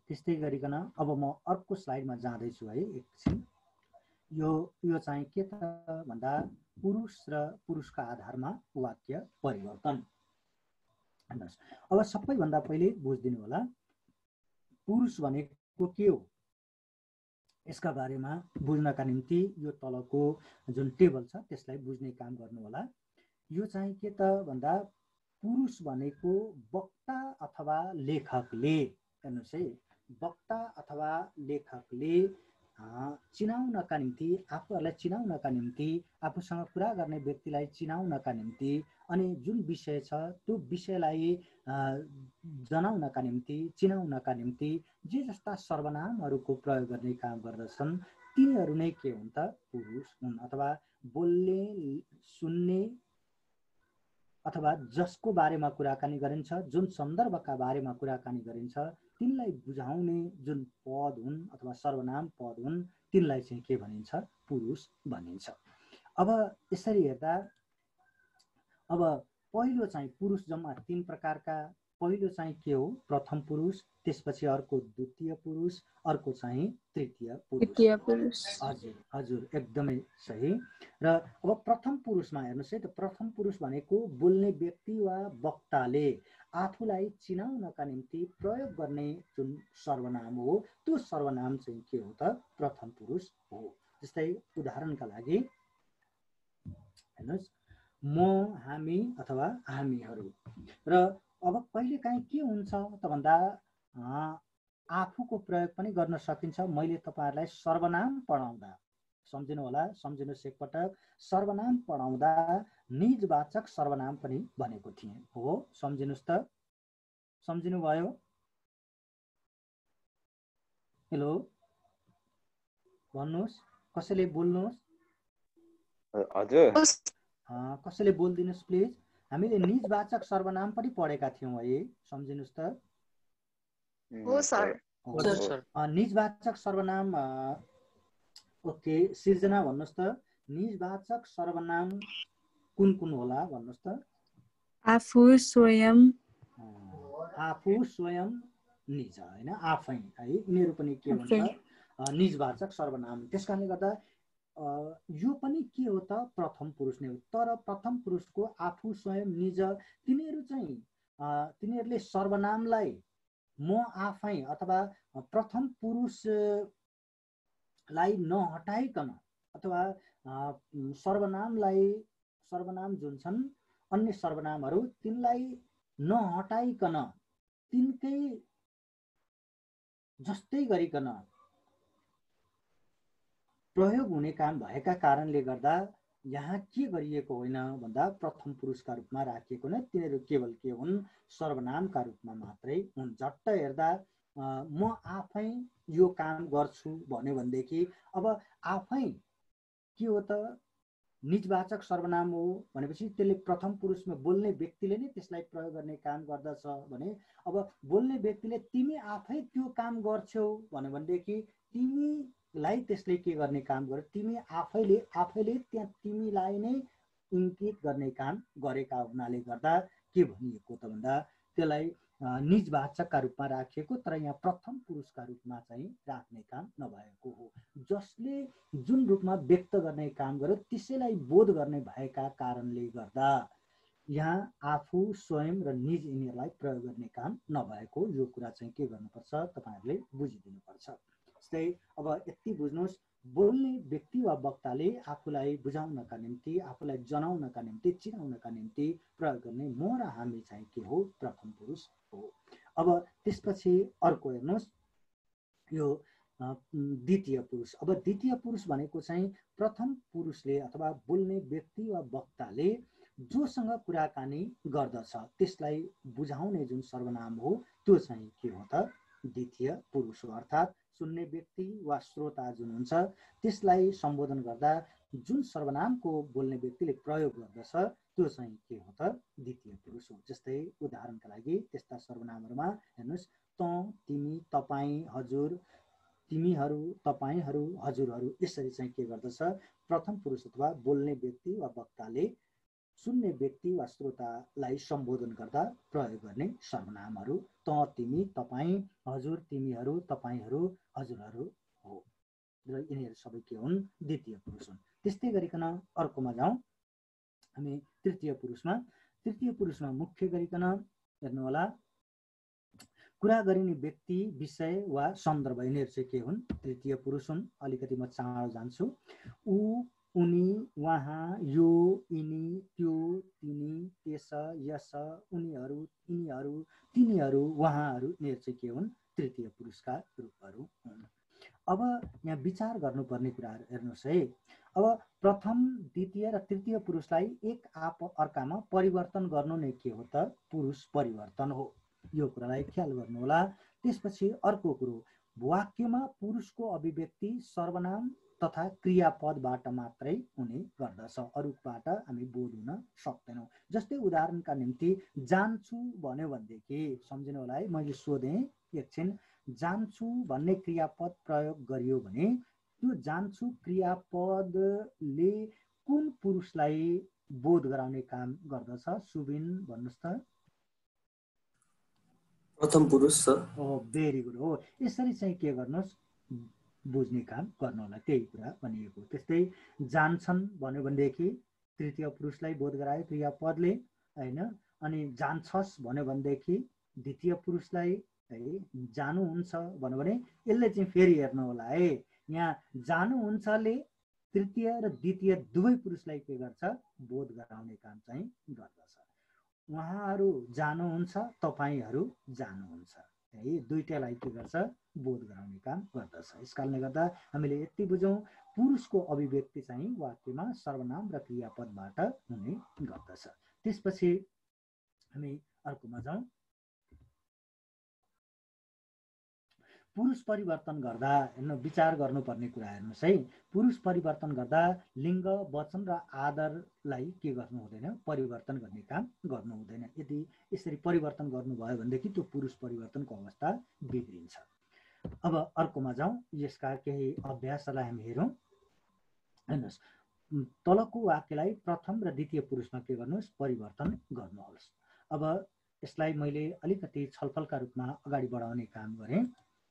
त्यस्तै गरिकन अब म अर्को स्लाइडमा जाँदैछु है एकछिन। यो चाहिँ के त भन्दा पुरुष र पुरुषका आधारमा वाक्य परिवर्तन। हेर्नुहोस्, अब सबैभन्दा पहिले बुझिदिनु होला पुरुष भनेको के हो। यसका बारेमा बुझ्नका निम्ति यो तलको जुन टेबल छ त्यसलाई बुझ्ने काम गर्नु होला। यो चाहिँ के त भन्दा पुरुष भनेको वक्ता अथवा लेखकले, हेर्नुहोस् है, वक्ता अथवा लेखकले चिनाउनका निम्ति, आफूहरूलाई चिनाउनका निम्ति, आफूसँग कुरा गर्ने व्यक्तिलाई चिनाउनका निम्ति, अनि जुन विषय छ त्यो विषयलाई जनाउनका निम्ति, चिनाउनका निम्ति जे जस्ता सर्वनामहरूको प्रयोग गर्ने काम गर्दछन् तिनीहरू नै के हुन् त? पुरुष हुन्। अथवा बोल्ने, सुन्ने अथवा जसको बारेमा कुराकानी गरिन्छ, जुन सन्दर्भका बारेमा कुराकानी गरिन्छ तिनलाई बुझाउने जुन पद हुन् अथवा सर्वनाम पद हुन् तिनलाई चाहिँ के भनिन्छ? पुरुष भनिन्छ। अब यसरी हेर्दा अब पहिलो चाहिँ पुरुष जम्मा 3 प्रकारका, पहिलो चाहिँ के हो? प्रथम पुरुष, त्यसपछि अर्को द्वितीय पुरुष, अर्को चाहिँ तृतीय पुरुष। हजुर हजुर, एकदमै सही। र अब प्रथम पुरुषमा हेर्नुहोस् है, त प्रथम पुरुष भनेको बोल्ने व्यक्ति वा वक्ताले आफूलाई चिनाउनका निम्ति प्रयोग गर्ने जुन सर्वनाम हो त्यो सर्वनाम चाहिँ के हो त? प्रथम पुरुष हो। जस्तै उदाहरणका लागि हेर्नुहोस्, म, हामी अथवा हामीहरू। र अब कहिलेकाहीँ के हुन्छ त भन्दा आफूको प्रयोग पनि गर्न सकिन्छ। मैले तपाईँहरूलाई सर्वनाम पढाउँदा, सम्झिनु होला, सम्झिनुहोस् एकपटक, सर्वनाम पढाउँदा निजवाचक सर्वनाम पनि भनेको थिएँ हो। सम्झिनुहोस् त, सम्झिनु भयो? हेलो भन्नुहोस्, कसैले बोल्नुहोस्। हजुर, कसैले बोलिदिनुहोस् प्लिज। हामीले निजवाचक सर्वनाम पनि पढेका थियौँ है, सम्झिनुहोस् त। हो सर। निजवाचक सर्वनाम, ओके, सिर्जना भन्नुहोस् त, निजवाचक सर्वनाम कुन कुन होला भन्नुहोस् त? आफू, स्वयं, आफू, स्वयं, निज, हैन, आफै है, यिनीहरू पनि के हुन्छ? निजवाचक सर्वनाम। त्यसकारणले गर्दा यो पनि के हो त? प्रथम पुरुष नै हो। तर प्रथम पुरुषको आफू, स्वयं, निज तिनीहरू चाहिँ तिनीहरूले सर्वनामलाई म, आफै अथवा प्रथम पुरुषलाई नहटाइकन अथवा सर्वनाम जुन छन् अन्य सर्वनामहरू तिनलाई नहटाइकन तिनकै जस्तै गरिकन प्रयोग हुने काम भएका कारणले गर्दा यहाँ के गरिएको होइन भन्दा प्रथम पुरुषका रूपमा राखिएको नै, तिनीहरू केवल के हुन्? सर्वनामका रूपमा मात्रै हुन्। झट्ट हेर्दा म आफै यो काम गर्छु भन्यो भनेदेखि अब आफै के हो त? निजवाचक सर्वनाम हो भनेपछि त्यसले प्रथम पुरुषमा बोल्ने व्यक्तिले नै त्यसलाई प्रयोग गर्ने काम गर्दछ भने, अब बोल्ने व्यक्तिले तिमी आफै त्यो काम गर्छौ भन्यो भनेदेखि तिमीलाई त्यसले के गर्ने काम गर्यो? तिमी आफैले त्यहाँ तिमीलाई नै इङ्गित गर्ने काम गरेका हुनाले गर्दा के भनिएको त भन्दा त्यसलाई निजवाचकका रूपमा राखिएको, तर यहाँ प्रथम पुरुषका रूपमा चाहिँ राख्ने काम नभएको हो। जसले जुन रूपमा व्यक्त गर्ने काम गर्यो त्यसैलाई बोध गर्ने भएका कारणले गर्दा यहाँ आफू, स्वयं र निज यिनीहरूलाई प्रयोग गर्ने काम नभएको, यो कुरा चाहिँ के गर्नुपर्छ? तपाईँहरूले बुझिदिनुपर्छ। जस्तै अब यति बुझ्नुहोस्, बोल्ने व्यक्ति वा वक्ताले आफूलाई बुझाउनका निम्ति, आफूलाई जनाउनका निम्ति, चिनाउनका निम्ति प्रयोग गर्ने म र हामी चाहिँ के हो? प्रथम पुरुष हो। अब त्यसपछि अर्को हेर्नुहोस्, यो द्वितीय पुरुष। अब द्वितीय पुरुष भनेको चाहिँ प्रथम पुरुषले अथवा बोल्ने व्यक्ति वा वक्ताले जोसँग कुराकानी गर्दछ त्यसलाई बुझाउने जुन सर्वनाम हो त्यो चाहिँ के हो त? द्वितीय पुरुष हो। अर्थात् सुन्ने व्यक्ति वा श्रोता जुन हुन्छ त्यसलाई सम्बोधन गर्दा जुन सर्वनामको बोल्ने व्यक्तिले प्रयोग गर्दछ त्यो चाहिँ के हो त? द्वितीय पुरुष हो। जस्तै उदाहरणका लागि त्यस्ता सर्वनामहरूमा हेर्नुहोस्, त, तिमी, तपाईँ, हजुर, तिमीहरू, तपाईँहरू, हजुरहरू, यसरी चाहिँ के गर्दछ? प्रथम पुरुष अथवा बोल्ने व्यक्ति वा वक्ताले सुन्ने व्यक्ति वा श्रोतालाई सम्बोधन गर्दा प्रयोग गर्ने सर्वनामहरू त, तिमी, तपाईँ, हजुर, तिमीहरू, तपाईँहरू, हजुरहरू हो। र यिनीहरू सबै के हुन्? द्वितीय पुरुष हुन्। त्यस्तै गरिकन अर्कोमा जाउँ हामी, तृतीय पुरुषमा। तृतीय पुरुषमा मुख्य गरिकन हेर्नु होला, कुरा गरिने व्यक्ति, विषय वा सन्दर्भ, यिनीहरू चाहिँ के हुन्? तृतीय पुरुष हुन्। अलिकति म चाँडो जान्छु। ऊ, उनी, उहाँ, यो, यिनी, त्यो, तिनी, त्यस, यस, उनीहरू, यिनीहरू, तिनीहरू, उहाँहरू यिनीहरू चाहिँ के हुन्? तृतीय पुरुषका रूपहरू हुन्। अब यहाँ विचार गर्नुपर्ने कुराहरू हेर्नुहोस् है। अब प्रथम, द्वितीय र तृतीय पुरुषलाई एक अर्कामा परिवर्तन गर्नु नै के हो त? पुरुष परिवर्तन हो। यो कुरालाई ख्याल गर्नुहोला। त्यसपछि अर्को कुरो, वाक्यमा पुरुषको अभिव्यक्ति सर्वनाम तथा क्रियापदबाट मात्रै हुने गर्दछ, अरूबाट हामी बोध हुन सक्दैनौँ। जस्तै उदाहरणका निम्ति जान्छु भन्यो भनेदेखि सम्झिनु होला है, मैले सोधेँ एकछिन, जान्छु भन्ने क्रियापद प्रयोग गरियो भने त्यो जान्छु क्रियापदले कुन पुरुषलाई बोध गराउने काम गर्दछ? सुबिन भन्नुहोस् त। प्रथम पुरुष सर। भेरी गुड हो। यसरी चाहिँ के गर्नुहोस्, बुझ्ने काम गर्नु होला, त्यही कुरा भनिएको। त्यस्तै जान्छन् भन्यो भनेदेखि तृतीय पुरुषलाई बोध गरायो क्रियापदले होइन। अनि जान्छस् भन्यो भनेदेखि द्वितीय पुरुषलाई है। जानुहुन्छ भन्यो भने यसले चाहिँ फेरि हेर्नु होला है, यहाँ जानुहुन्छले तृतीय र द्वितीय दुवै पुरुषलाई के गर्छ? बोध गराउने काम चाहिँ गर्दछ। उहाँहरू जानुहुन्छ, तपाईँहरू जानुहुन्छ है, दुईटालाई के गर्छ? बोध गराउने काम गर्दछ। यस कारणले गर्दा हामीले यति बुझौँ, पुरुषको अभिव्यक्ति चाहिँ वाक्यमा सर्वनाम र क्रियापदबाट हुने गर्दछ। त्यसपछि हामी अर्कोमा जाउँ। पुरुष परिवर्तन गर्दा हेर्नु, विचार गर्नुपर्ने कुरा हेर्नुहोस् है। पुरुष परिवर्तन गर्दा लिङ्ग, वचन र आदरलाई के गर्नु हुँदैन? परिवर्तन गर्ने काम गर्नु हुँदैन। यदि यसरी परिवर्तन गर्नुभयो भनेदेखि त्यो पुरुष परिवर्तनको अवस्था बिग्रिन्छ। अब अर्कोमा जाउँ। यसका केही अभ्यासलाई हामी हेरौँ। हेर्नुहोस्, तलको वाक्यलाई प्रथम र द्वितीय पुरुषमा के गर्नुहोस्? परिवर्तन गर्नुहोस्। अब यसलाई मैले अलिकति छलफलका रूपमा अगाडि बढाउने काम गरेँ।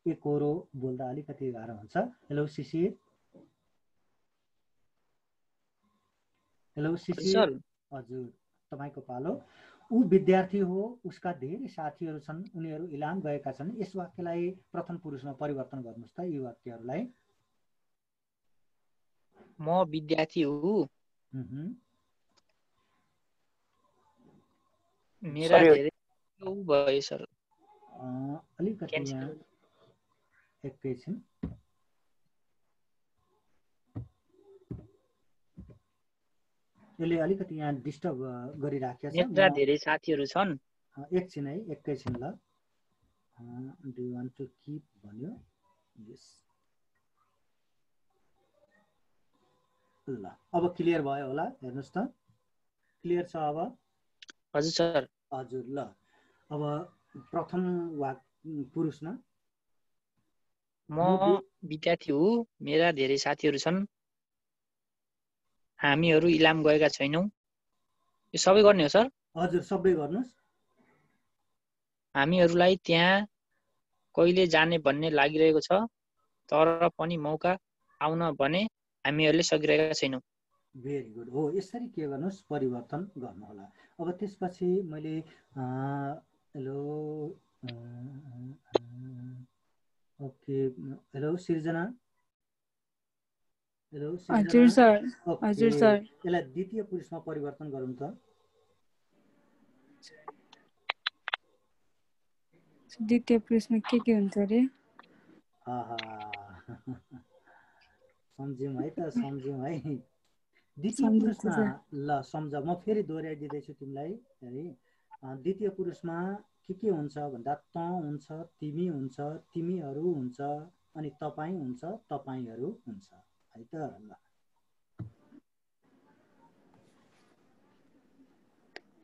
एकहोरो बोल्दा अलिकति गाह्रो हुन्छ। हेलो शिशिर। हेलो शिशिर। हजुर, तपाईँको पालो। ऊ विद्यार्थी हो, उसका धेरै साथीहरू छन्, उनीहरू इलाम गएका छन्। यस वाक्यलाई प्रथम पुरुषमा परिवर्तन गर्नुहोस् त। यी वाक्यहरूलाई म विद्यार्थी हुँ, मेरा धेरै भयो सर। अलिकति यहाँ एकैछिन। यसले अलिकति यहाँ डिस्टर्ब गरिराखेको छ। मेरा धेरै साथीहरू छन्। एकछिन है, एकैछिन ल। Do you want to keep भन्यो। यस ल, अब क्लियर भयो होला। हेर्नुहोस् त, क्लियर छ अब? हजुर सर। हजुर ल। अब प्रथम पुरुषमा म विद्यार्थी हुँ, मेरा धेरै साथीहरू छन्, हामीहरू इलाम गएका छैनौँ। यो सबै गर्ने हो सर? हजुर, सबै गर्नुहोस्। हामीहरूलाई त्यहाँ कहिले जाने भन्ने लागिरहेको छ, तर पनि मौका आउन भने हामीहरूले सकिरहेका छैनौँ। भेरी गुड हो। यसरी के गर्नुहोस्? परिवर्तन गर्नु होला। अब त्यसपछि मैले हेलो ओके, हेलो सिर्जना। हेलो सिर्जना। हजुर सर। हजुर सर। यसलाई द्वितीय पुरुषमा परिवर्तन गरौँ त। द्वितीय पुरुषमा के हुन्छ अरे? सम्झ्यौँ है त, सम्झ्यौँ है। द्वितीय पुरुषमा ल सम्झ, म फेरि दोहोऱ्याइदिँदैछु तिमीलाई है। द्वितीय पुरुषमा के हुन्छ भन्दा त हुन्छ, तिमी हुन्छ, तिमीहरू हुन्छ, अनि तपाईँ हुन्छ, तपाईँहरू हुन्छ है त।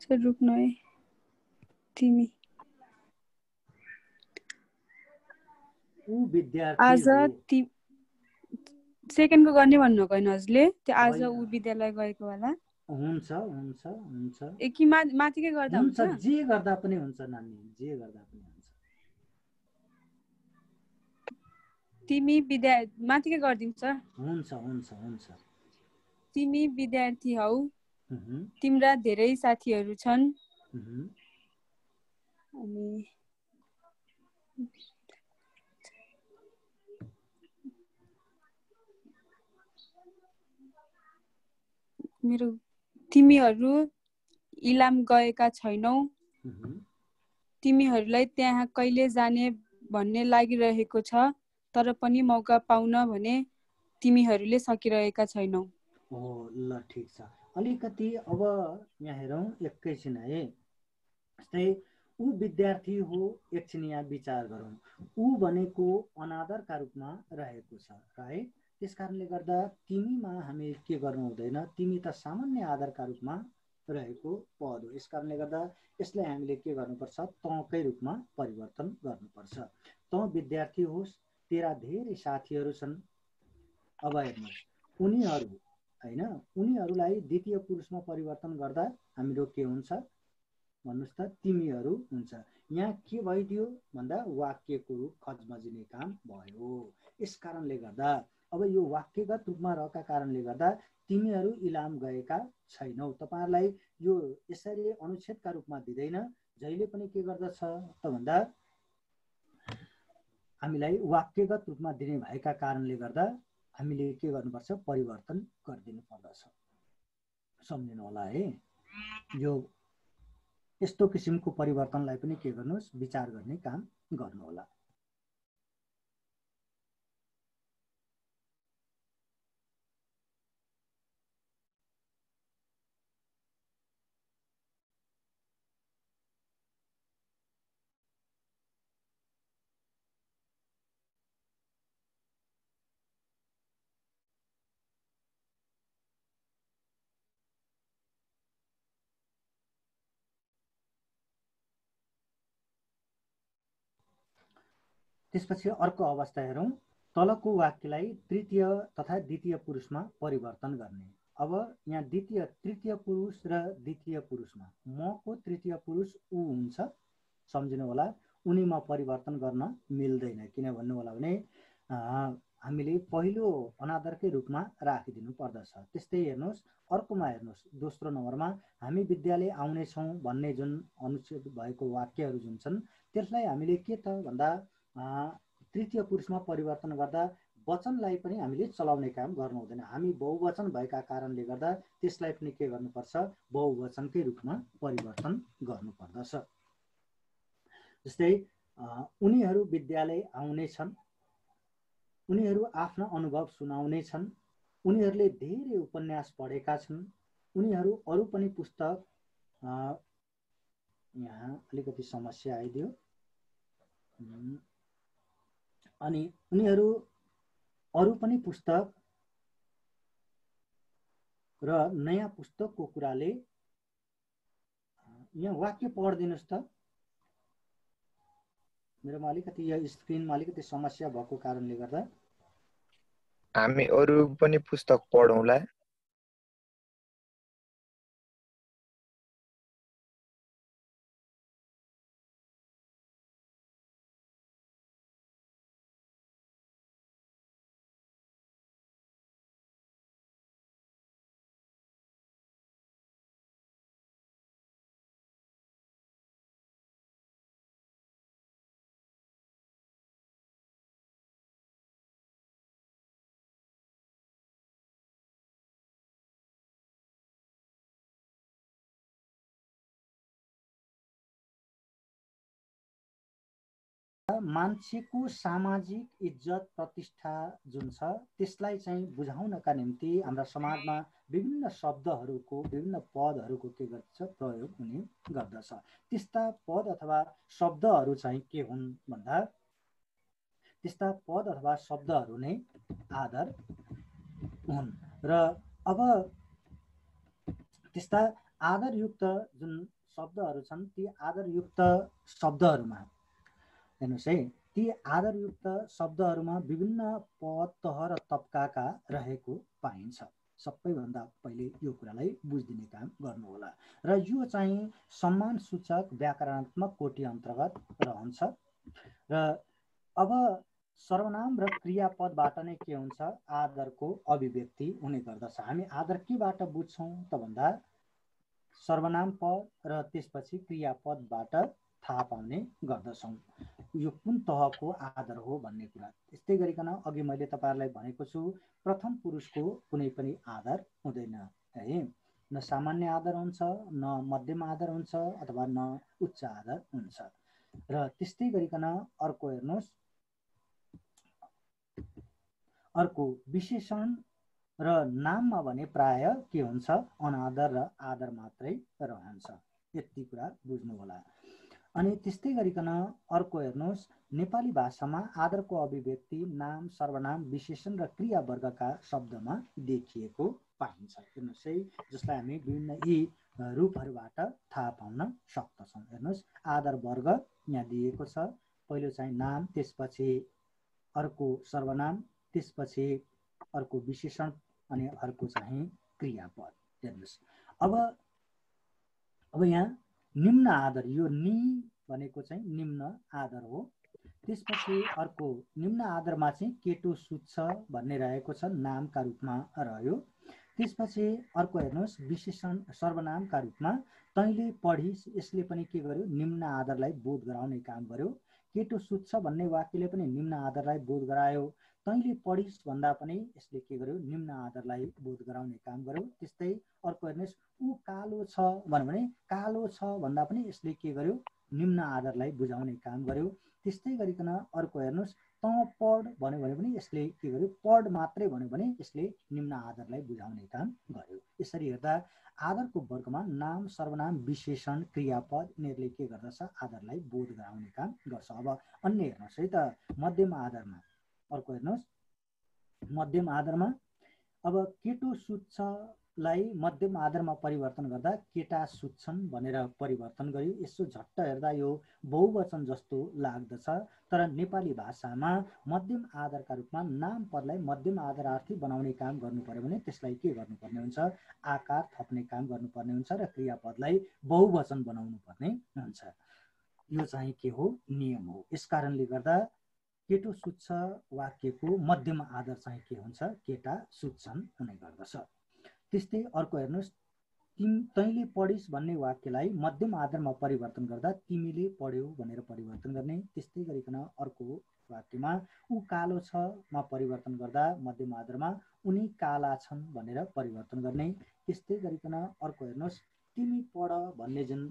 ल रुक्नु है। तिमी ऊ विद्यार्थी आज सेकेन्डको गर्ने भन्नुभएको होइन हजुरले? त्यो आज ऊ विद्यालय गएको होला। हुन्छ हुन्छ हुन्छ। कि माथिकै गर्दा हुन्छ? जे गर्दा पनि हुन्छ नानी, जे गर्दा पनि हुन्छ। तिमी माथिकै गरिदिन्छ। हुन्छ हुन्छ हुन्छ। तिमी विद्यार्थी हौ, तिम्रा धेरै साथीहरू छन्, अनि मेरो तिमीहरू इलाम गएका छैनौ, तिमीहरूलाई त्यहाँ कहिले जाने भन्ने लागिरहेको छ, तर पनि मौका पाउन भने तिमीहरूले सकिरहेका छैनौ। हो ल ठिक छ। अलिकति अब यहाँ हेरौँ एकैछिन है। जस्तै ऊ विद्यार्थी हो, एकछिन यहाँ विचार गरौँ। ऊ भनेको अनादरका रूपमा रहेको छ, राइट? त्यस कारणले गर्दा तिमीमा हामी के गर्नु हुँदैन, तिमी त सामान्य आदरका रूपमा रहेको पद हो। यस कारणले गर्दा यसलाई हामीले के गर्नुपर्छ, तँकै रूपमा परिवर्तन गर्नुपर्छ। तँ विद्यार्थी होस्, तेरा धेरै साथीहरू छन्। अब हेर्नुहोस्, उनीहरू होइन, उनीहरूलाई द्वितीय पुरुषमा परिवर्तन गर्दा हाम्रो के हुन्छ भन्नुहोस् त, तिमीहरू हुन्छ। यहाँ के भइदियो भन्दा वाक्यको रूप खजमजिने काम भयो। यस कारणले गर्दा अब यो वाक्यगत रूपमा रहेका कारणले गर्दा तिमीहरू इलाम गएका छैनौ। तपाईँहरूलाई यो यसरी अनुच्छेदका रूपमा दिँदैन, जहिले पनि के गर्दछ त भन्दा हामीलाई वाक्यगत रूपमा दिने भएका कारणले गर्दा हामीले के गर्नुपर्छ, परिवर्तन गरिदिनु पर्दछ। सम्झिनु होला है। यो यस्तो किसिमको परिवर्तनलाई पनि के गर्नुहोस्, विचार गर्ने काम गर्नुहोला। त्यसपछि अर्को अवस्था हेरौँ। तलको वाक्यलाई तृतीय तथा द्वितीय पुरुषमा परिवर्तन गर्ने। अब यहाँ तृतीय पुरुष र द्वितीय पुरुषमा मको तृतीय पुरुष ऊ हुन्छ, सम्झिनु होला। उनीमा परिवर्तन गर्न मिल्दैन। किन भन्नु होला भने हामीले पहिलो अनादरकै रूपमा राखिदिनु पर्दछ। त्यस्तै हेर्नुहोस्, अर्कोमा हेर्नुहोस्, दोस्रो नम्बरमा हामी विद्यालय आउनेछौँ भन्ने जुन अनुच्छेद भएको वाक्यहरू जुन छन्, त्यसलाई हामीले के त भन्दा तृतीय पुरुषमा परिवर्तन गर्दा वचनलाई पनि हामीले चलाउने काम गर्नु हुँदैन। हामी बहुवचन भएका कारणले गर्दा त्यसलाई पनि के गर्नुपर्छ, बहुवचनकै रूपमा परिवर्तन गर्नुपर्दछ। जस्तै उनीहरू विद्यालय आउनेछन्, उनीहरू आफ्ना अनुभव सुनाउनेछन्, उनीहरूले धेरै उपन्यास पढेका छन्, उनीहरू अरू पनि पुस्तक, यहाँ अलिकति समस्या आइदियो, अनि उनीहरू अरू पनि पुस्तक र नयाँ पुस्तकको कुराले, यहाँ वाक्य पढिदिनुहोस् त। मेरोमा अलिकति यो स्क्रिनमा अलिकति समस्या भएको कारणले गर्दा। हामी अरू पनि पुस्तक पढौँला। मान्छेको सामाजिक इज्जत प्रतिष्ठा जुन छ त्यसलाई चाहिँ बुझाउनका निम्ति हाम्रा समाजमा विभिन्न शब्दहरूको, विभिन्न पदहरूको के गर्छ, प्रयोग हुने गर्दछ। त्यस्ता पद अथवा शब्दहरू चाहिँ के हुन् भन्दा, त्यस्ता पद अथवा शब्दहरू नै आदर हुन्। र अब त्यस्ता आदरयुक्त जुन शब्दहरू छन्, ती आदरयुक्त शब्दहरूमा हेर्नुहोस् है, ती आदरयुक्त शब्दहरूमा विभिन्न पद, तह र तबकाका रहेको पाइन्छ। सबैभन्दा पहिले यो कुरालाई बुझिदिने काम गर्नुहोला। र यो चाहिँ सम्मान सूचक व्याकरणात्मक कोटि अन्तर्गत रहन्छ। र अब सर्वनाम र क्रियापदबाट नै के हुन्छ, आदरको अभिव्यक्ति हुने गर्दछ। हामी आदर केबाट बुझ्छौँ त भन्दा सर्वनाम पद र त्यसपछि क्रियापदबाट थाहा पाउने गर्दछौँ यो कुन तहको आदर हो भन्ने कुरा। त्यस्तै गरिकन अघि मैले तपाईँहरूलाई भनेको छु, प्रथम पुरुषको कुनै पनि आदर हुँदैन। है। न सामान्य आदर हुन्छ, न मध्यम आदर हुन्छ, अथवा न उच्च आदर हुन्छ। र त्यस्तै गरिकन अर्को हेर्नुहोस्, अर्को विशेषण र नाममा भने प्राय के हुन्छ, अनादर र आदर मात्रै रहन्छ। यति कुरा बुझ्नु होला। अनि त्यस्तै गरिकन अर्को हेर्नुहोस्, नेपाली भाषामा आदरको अभिव्यक्ति नाम, सर्वनाम, विशेषण र क्रियावर्गका शब्दमा देखिएको पाइन्छ। हेर्नुहोस् है, जसलाई हामी विभिन्न यी रूपहरूबाट थाहा पाउन सक्दछौँ। हेर्नुहोस्, आदर वर्ग यहाँ दिएको छ। पहिलो चाहिँ नाम, त्यसपछि अर्को सर्वनाम, त्यसपछि अर्को विशेषण, अनि अर्को चाहिँ क्रियापद। हेर्नुहोस्, अब यहाँ निम्न आदर, यो नि भनेको चाहिँ निम्न आदर हो। त्यसपछि अर्को निम्न आदरमा चाहिँ केटो सुत्छ भन्ने रहेको छ, नामका रूपमा रह्यो। त्यसपछि अर्को हेर्नुहोस्, विशेषण सर्वनामका रूपमा तैँले पढिस्, यसले पनि के गर्यो, निम्न आदरलाई बोध गराउने काम गर्यो। केटो सुत्छ भन्ने वाक्यले पनि निम्न आदरलाई बोध गरायो। तैँले पढिस् भन्दा पनि यसले के गर्यो, निम्न आदरलाई बोध गराउने काम गर्यो। त्यस्तै अर्को हेर्नुहोस्, ऊ कालो छ भन्यो भने कालो छ भन्दा पनि यसले के गर्यो, निम्न आदरलाई बुझाउने काम गर्यो। त्यस्तै गरिकन अर्को हेर्नुहोस्, तँ पढ भन्यो भने पनि यसले के गर्यो, पढ मात्रै भन्यो भने यसले निम्न आदरलाई बुझाउने काम गर्यो। यसरी हेर्दा आदरको वर्गमा नाम, सर्वनाम, विशेषण, क्रियापद यिनीहरूले के गर्दछ, आदरलाई बोध गराउने काम गर्छ। अब अन्य हेर्नुहोस् है त, मध्यम आदरमा अर्को हेर्नुहोस्, मध्यम आदरमा अब केटो सुत्छलाई मध्यम आदरमा परिवर्तन गर्दा केटा सुत्छन् भनेर परिवर्तन गर्यो। यसो झट्ट हेर्दा यो बहुवचन जस्तो लाग्दछ, तर नेपाली भाषामा मध्यम आदरका रूपमा नाम पदलाई मध्यम आदरार्थी बनाउने काम गर्नु पर्यो भने त्यसलाई के गर्नुपर्ने हुन्छ, आकार थप्ने काम गर्नुपर्ने हुन्छ र क्रियापदलाई बहुवचन बनाउनु पर्ने हुन्छ। यो चाहिँ के हो, नियम हो। यसकारणले गर्दा केटो सुत्छ वाक्यको मध्यम आदर चाहिँ के हुन्छ, केटा सुत्छन् हुने गर्दछ। त्यस्तै अर्को हेर्नुहोस्, तैँले पढिस् भन्ने वाक्यलाई मध्यम आदरमा परिवर्तन गर्दा तिमीले पढ्यौ भनेर परिवर्तन गर्ने। त्यस्तै गरिकन अर्को वाक्यमा ऊ कालो छ मा परिवर्तन गर्दा मध्यम आदरमा उनी काला छन् भनेर परिवर्तन गर्ने। त्यस्तै गरिकन अर्को हेर्नुहोस्, तिमी पढ भन्ने जुन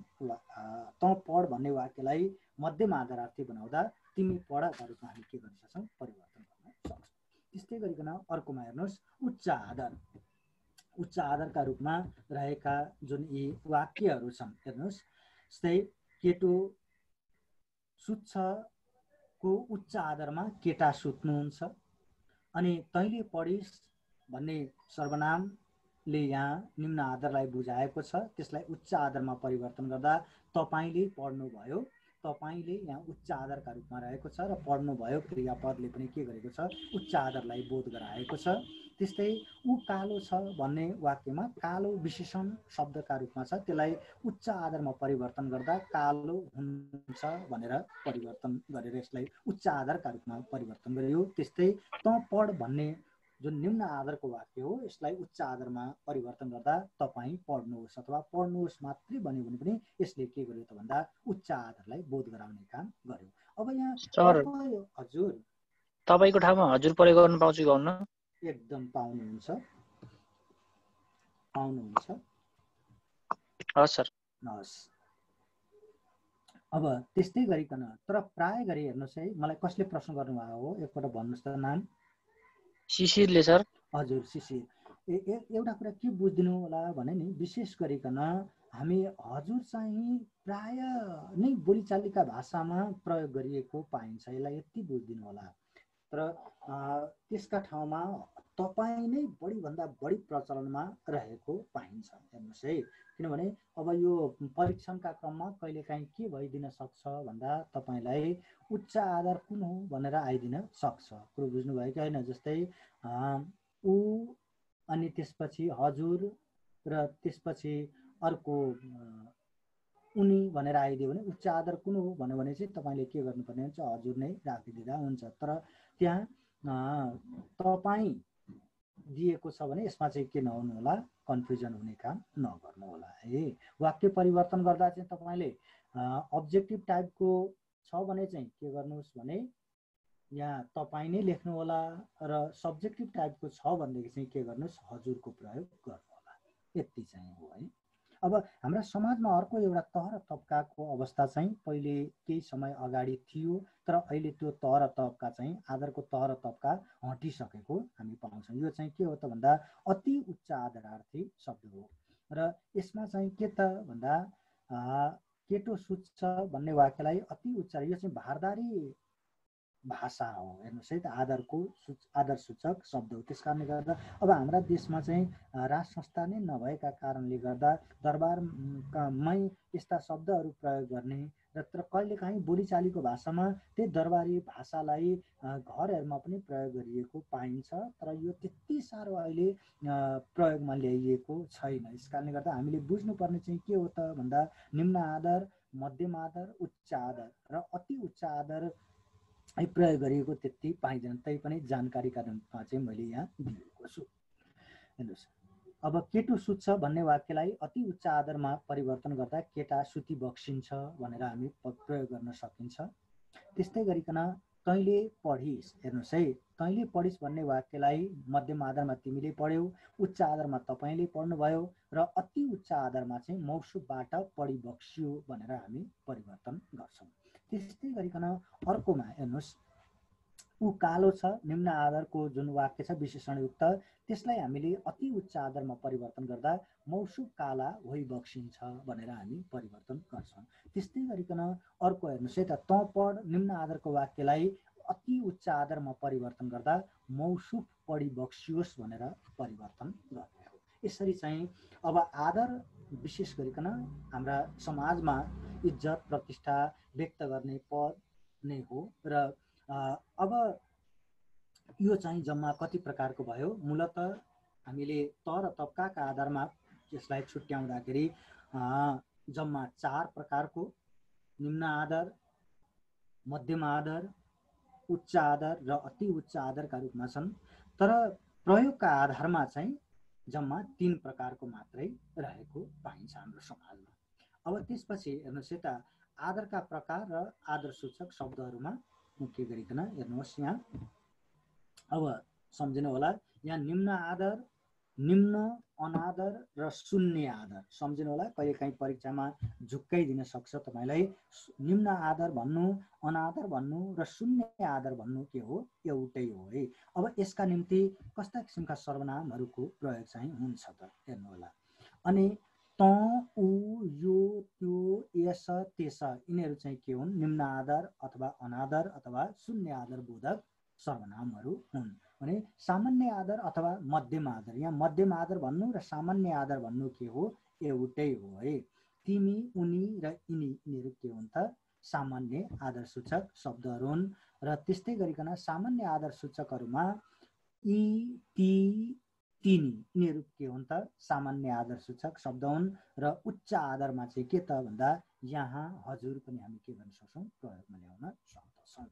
तँ पढ भन्ने वाक्यलाई मध्यम आदरार्थी बनाउँदा तिमी पढका रूपमा हामी के गर्न सक्छौँ, परिवर्तन गर्न सक्छौँ। त्यस्तै गरिकन अर्कोमा हेर्नुहोस्, उच्च आदर। उच्च आदरका रूपमा रहेका जुन यी वाक्यहरू छन्, हेर्नुहोस्, जस्तै केटो सुत्छको उच्च आदरमा केटा सुत्नुहुन्छ। अनि तैँले पढिस् भन्ने सर्वनामले यहाँ निम्न आदरलाई बुझाएको छ, त्यसलाई उच्च आदरमा परिवर्तन गर्दा तपाईँले पढ्नुभयो, तपाईँले यहाँ उच्च आदरका रूपमा रहेको छ र पढ्नुभयो क्रियापदले पनि के गरेको छ, उच्च आदरलाई बोध गराएको छ। त्यस्तै ऊ कालो छ भन्ने वाक्यमा कालो विशेषण शब्दका रूपमा छ, त्यसलाई उच्च आदरमा परिवर्तन गर्दा कालो हुन्छ भनेर परिवर्तन गरेर यसलाई उच्च आदरका रूपमा परिवर्तन गरियो। त्यस्तै तँ पढ भन्ने जुन निम्न आदरको वाक्य हो, यसलाई उच्च आदरमा परिवर्तन गर्दा तपाईँ पढ्नुहोस् अथवा पढ्नुहोस् मात्रै भन्यो भने पनि यसले के गर्यो त भन्दा उच्च आदरलाई बोध गराउने काम गर्यो। अब यहाँ हजुर तपाईको ठाउँमा हजुर प्रयोग गर्न पाउँछु कि भन्नु? एकदम पाउनुहुन्छ, पाउनुहुन्छ। हस् सर। हस्। अब त्यस्तै गरिकन तर प्राय गरी हेर्नुहोस् है, मलाई कसले प्रश्न गर्नुभएको हो एकपल्ट भन्नुहोस् त नाम? शिशिरले सर। हजुर शिशिर। एउटा कुरा के बुझिदिनु होला भने नि, विशेष गरिकन हामी हजुर चाहिँ प्राय नै बोलीचालीका भाषामा प्रयोग गरिएको पाइन्छ, यसलाई यति बुझिदिनु होला। तर त्यसका ठाउँमा तपाईँ नै बढीभन्दा बढी प्रचलनमा रहेको पाइन्छ। हेर्नुहोस् है, किनभने अब यो परीक्षणका क्रममा कहिलेकाहीँ के भइदिन सक्छ भन्दा तपाईँलाई उच्च आदर कुन हो भनेर आइदिन सक्छ। कुरो बुझ्नुभयो कि होइन? जस्तै ऊ अनि त्यसपछि हजुर र त्यसपछि अर्को उनी भनेर आइदियो भने उच्च आदर कुन हो भन्यो भने चाहिँ तपाईँले के गर्नुपर्ने हुन्छ, हजुर नै राखिदिँदा हुन्छ। तर त्यहाँ तपाईँ दिएको छ भने यसमा चाहिँ के नहुनु होला, कन्फ्युजन हुने काम नगर्नु होला है। वाक्य परिवर्तन गर्दा चाहिँ तपाईँले अब्जेक्टिभ टाइपको छ भने चाहिँ के गर्नुहोस् भने यहाँ तपाईँ नै लेख्नु होला, र सब्जेक्टिभ टाइपको छ भनेदेखि चाहिँ के गर्नुहोस्, हजुरको प्रयोग गर्नु होला। यति चाहिँ हो है। अब हाम्रा समाजमा अर्को एउटा तह र तबकाको अवस्था चाहिँ पहिले केही समय अगाडि थियो, तर अहिले त्यो तह र तबका चाहिँ आदरको तह र तबका हटिसकेको हामी पाउँछौँ। यो चाहिँ के हो त भन्दा अति उच्च आदरार्थी शब्द हो र यसमा चाहिँ के त भन्दा केटो सुत्छ भन्ने वाक्यलाई अति उच्च, यो चाहिँ भारदारी भाषा हो। हेर्नुहोस् है त, आदर सूचक शब्द हो। त्यस कारणले गर्दा अब हाम्रा देशमा चाहिँ राज संस्था नै नभएका कारणले गर्दा दरबारमै यस्ता शब्दहरू प्रयोग गर्ने र कहिलेकाहीँ बोलीचालीको भाषामा त्यही दरबारी भाषालाई घरहरूमा पनि प्रयोग गरिएको पाइन्छ, तर यो त्यति साह्रो अहिले प्रयोगमा ल्याइएको छैन। यस कारणले गर्दा हामीले बुझ्नुपर्ने चाहिँ के हो त भन्दा निम्न आदर, मध्यम आदर, उच्च आदर र अति उच्च आदर प्रयोग गरिएको त्यति पाइँदैन। तैपनि जानकारीका रूपमा चाहिँ मैले यहाँ दिएको छु। हेर्नुहोस्, अब केटो सुत्छ भन्ने वाक्यलाई अति उच्च आदरमा परिवर्तन गर्दा केटा सुती बक्सिन्छ भनेर हामी प्रयोग गर्न सकिन्छ। त्यस्तै गरिकन तैँले पढिस्, हेर्नुहोस् है, तैँले पढिस् भन्ने वाक्यलाई मध्यम आदरमा तिमीले पढ्यौ, उच्च आदरमा तपाईँले पढ्नुभयो र अति उच्च आदरमा चाहिँ मौसुफबाट पढी बक्सियो भनेर हामी परिवर्तन गर्छौँ। त्यस्तै गरिकन अर्कोमा हेर्नुहोस्, ऊ कालो छ, निम्न आदरको जुन वाक्य छ विशेषणयुक्त, त्यसलाई हामीले अति उच्च आदरमा परिवर्तन गर्दा मौसुफ काला होइ बक्सिन्छ भनेर हामी परिवर्तन गर्छौँ। त्यस्तै गरिकन अर्को हेर्नुहोस् है त, तँ पढ निम्न आदरको वाक्यलाई अति उच्च आदरमा परिवर्तन गर्दा मौसुफ पढी बक्सियोस् भनेर परिवर्तन गर्ने हो। यसरी चाहिँ अब आदर विशेष गरिकन हाम्रा समाजमा इज्जत प्रतिष्ठा व्यक्त गर्ने पद नै हो र अब यो चाहिँ जम्मा कति प्रकारको भयो? मूलत हामीले तह र तबकाका आधारमा यसलाई छुट्याउँदाखेरि जम्मा 4 प्रकारको निम्न आदर, मध्यम आदर, उच्च आदर र अति उच्च आदरका रूपमा छन्। तर प्रयोगका आधारमा चाहिँ जम्मा 3 प्रकारको मात्रै रहेको पाइन्छ हाम्रो समाजमा। अब त्यसपछि हेर्नुहोस् त, आदरका प्रकार र आदर सूचक शब्दहरूमा मुख्य गरिकन हेर्नुहोस्, यहाँ अब सम्झिनु होला, यहाँ निम्न आदर, निम्न अनादर र शून्य आदर सम्झिनु होला। कहिलेकाहीँ परीक्षामा झुक्काइदिन सक्छ तपाईँलाई। निम्न आदर भन्नु, अनादर भन्नु र शून्य आदर भन्नु के हो? एउटै हो है। अब यसका निम्ति कस्ता किसिमका सर्वनामहरूको प्रयोग चाहिँ हुन्छ त हेर्नु होला। अनि त, उ, यो, त्यो, यस, त्यस यिनीहरू चाहिँ के हुन्? निम्न आदर अथवा अनादर अथवा शून्य आदर बोधक सर्वनामहरू हुन्। भने सामान्य आदर अथवा मध्यम आदर, यहाँ मध्यम आदर भन्नु र सामान्य आदर भन्नु के हो? एउटै हो है। तिमी, उनी र यिनी यिनीहरू के हुन् त? सामान्य आदर सूचक शब्दहरू हुन्। र त्यस्तै गरिकन सामान्य आदर सूचकहरूमा यी, ती, तिनी यिनीहरू के हुन् त? सामान्य आदर सूचक शब्द हुन्। र उच्च आदरमा चाहिँ के त भन्दा यहाँ हजुर पनि हामी के गर्न सक्छौँ? प्रयोगमा ल्याउन सक्दछौँ।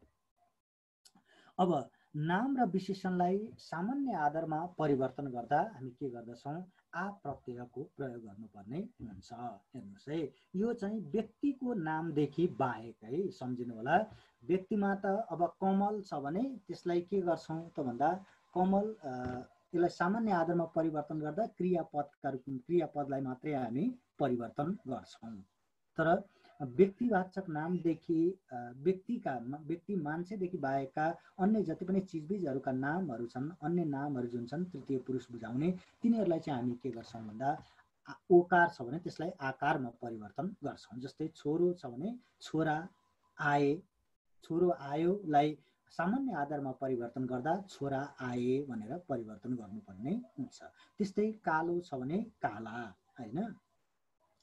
अब नाम र विशेषणलाई सामान्य आदरमा परिवर्तन गर्दा हामी के गर्दछौँ? आ प्रत्ययको प्रयोग गर्नुपर्ने हुन्छ। हेर्नुहोस् है, यो चाहिँ व्यक्तिको नामदेखि बाहेक है, सम्झिनु होला। व्यक्तिमा त अब कमल छ भने त्यसलाई के गर्छौँ त भन्दा कमल, यसलाई सामान्य आदरमा परिवर्तन गर्दा क्रियापदका रूपमा क्रियापदलाई मात्रै हामी परिवर्तन गर्छौँ। तर व्यक्तिवाचक नामदेखि व्यक्ति मान्छेदेखि बाहेकका अन्य जति पनि चिजबिजहरूका नामहरू छन्, अन्य नामहरू जुन छन् तृतीय पुरुष बुझाउने, तिनीहरूलाई चाहिँ हामी के गर्छौँ भन्दा ओकार छ भने त्यसलाई आकारमा परिवर्तन गर्छौँ। जस्तै छोरो छ भने छोरा आए, छोरो आयोलाई सामान्य आधारमा परिवर्तन गर्दा छोरा आए भनेर परिवर्तन गर्नुपर्ने हुन्छ। त्यस्तै कालो छ भने काला हैन,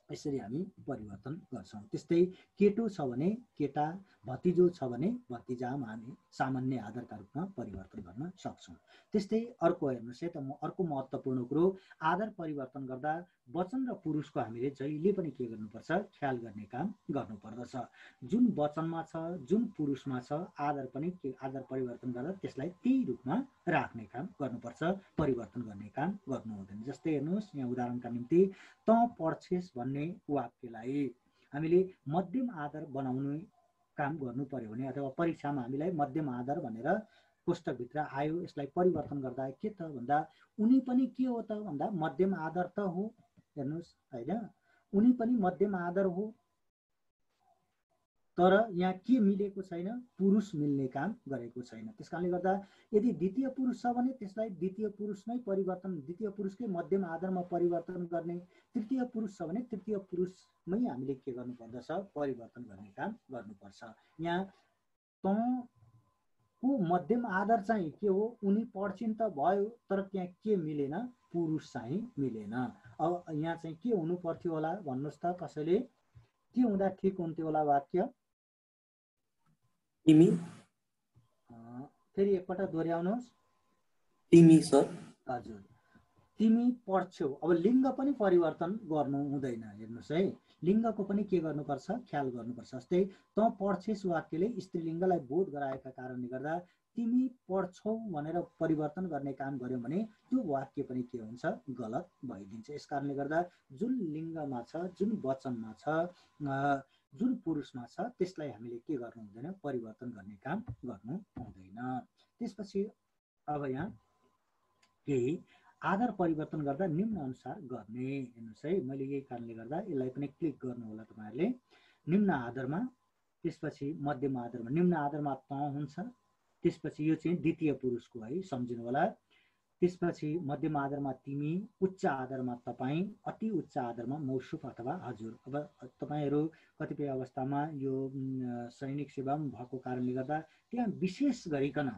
यसरी हामी परिवर्तन गर्छौँ। त्यस्तै केटो छ भने केटा, भतिजो छ भने भतिजामा हामी सामान्य आधारका रूपमा परिवर्तन गर्न सक्छौँ। त्यस्तै अर्को हेर्नुहोस् है त, अर्को महत्त्वपूर्ण कुरो, आधार परिवर्तन गर्दा वचन र पुरुषको हामीले जहिले पनि के गर्नुपर्छ? ख्याल गर्ने काम गर्नुपर्दछ। जुन वचनमा छ, जुन पुरुषमा छ, आधार पनि के आधार परिवर्तन गर्दा त्यसलाई त्यही रूपमा राख्ने काम गर्नुपर्छ, परिवर्तन गर्ने काम गर्नु हुँदैन। जस्तै हेर्नुहोस्, यहाँ उदाहरणका निम्ति त पढ्छेस् भन्ने वाक्यलाई हामीले मध्यम आधार बनाउने काम गर्नु पर्यो भने, अथवा परीक्षामा हामीलाई मध्यम आधार भनेर कोष्टकभित्र आयो, यसलाई परिवर्तन गर्दा के त भन्दा उनी पनि के हो त भन्दा मध्यम आधार त हो हेर्नुहोस् हैन, उनी पनि मध्यम आदर हो, तर यहाँ के मिलेको छैन, पुरुष मिल्ने काम गरेको छैन। त्यसकारणले गर्दा यदि द्वितीय पुरुष छ भने त्यसलाई द्वितीय पुरुष नै परिवर्तन, द्वितीय पुरुषकै मध्यम आदरमा परिवर्तन गर्ने, तृतीय पुरुष छ भने तृतीय पुरुषमै हामीले के गर्नुपर्दछ, परिवर्तन गर्ने काम गर्नुपर्छ। यहाँ तँको मध्यम आदर चाहिँ के हो, उनी पढ्छिन् त भयो, तर त्यहाँ के मिलेन, पुरुष चाहिँ मिलेन। अब यहाँ चाहिँ के हुनु पर्थ्यो होला भन्नुहोस् त, कसैले के हुँदा ठिक हुन्थ्यो होला वाक्य? तिमी। फेरि एकपल्ट दोहोऱ्याउनुहोस्। तिमी सर। हजुर, तिमी पढ्छौ। अब लिङ्ग पनि परिवर्तन गर्नु हुँदैन, हेर्नुहोस् है, लिङ्गको पनि के गर्नुपर्छ, ख्याल गर्नुपर्छ। जस्तै तँ पढ्छेस् वाक्यले स्त्रीलिङ्गलाई बोध गराएका कारणले गर्दा तिमी पढ्छौ भनेर परिवर्तन गर्ने काम गर्यौँ भने त्यो वाक्य पनि के हुन्छ, गलत भइदिन्छ। यस कारणले गर्दा जुन लिङ्गमा छ, जुन वचनमा छ, जुन पुरुषमा छ त्यसलाई हामीले के गर्नु हुँदैन, परिवर्तन गर्ने काम गर्नु हुँदैन। त्यसपछि अब यहाँ केही आदर परिवर्तन गर्दा निम्न अनुसार गर्ने, हेर्नुहोस् है, मैले यही कारणले गर्दा यसलाई पनि क्लिक गर्नु होला तपाईँहरूले। निम्न आदरमा, त्यसपछि मध्यम आदरमा, निम्न आदरमा तँ हुन्छ, त्यसपछि यो चाहिँ द्वितीय पुरुषको है, सम्झिनु होला। त्यसपछि मध्यम आदरमा तिमी, उच्च आदरमा तपाईँ, अति उच्च आदरमा मौसुफ अथवा हजुर। अब तपाईँहरू कतिपय अवस्थामा यो सैनिक सेवामा भएको कारणले गर्दा त्यहाँ विशेष गरिकन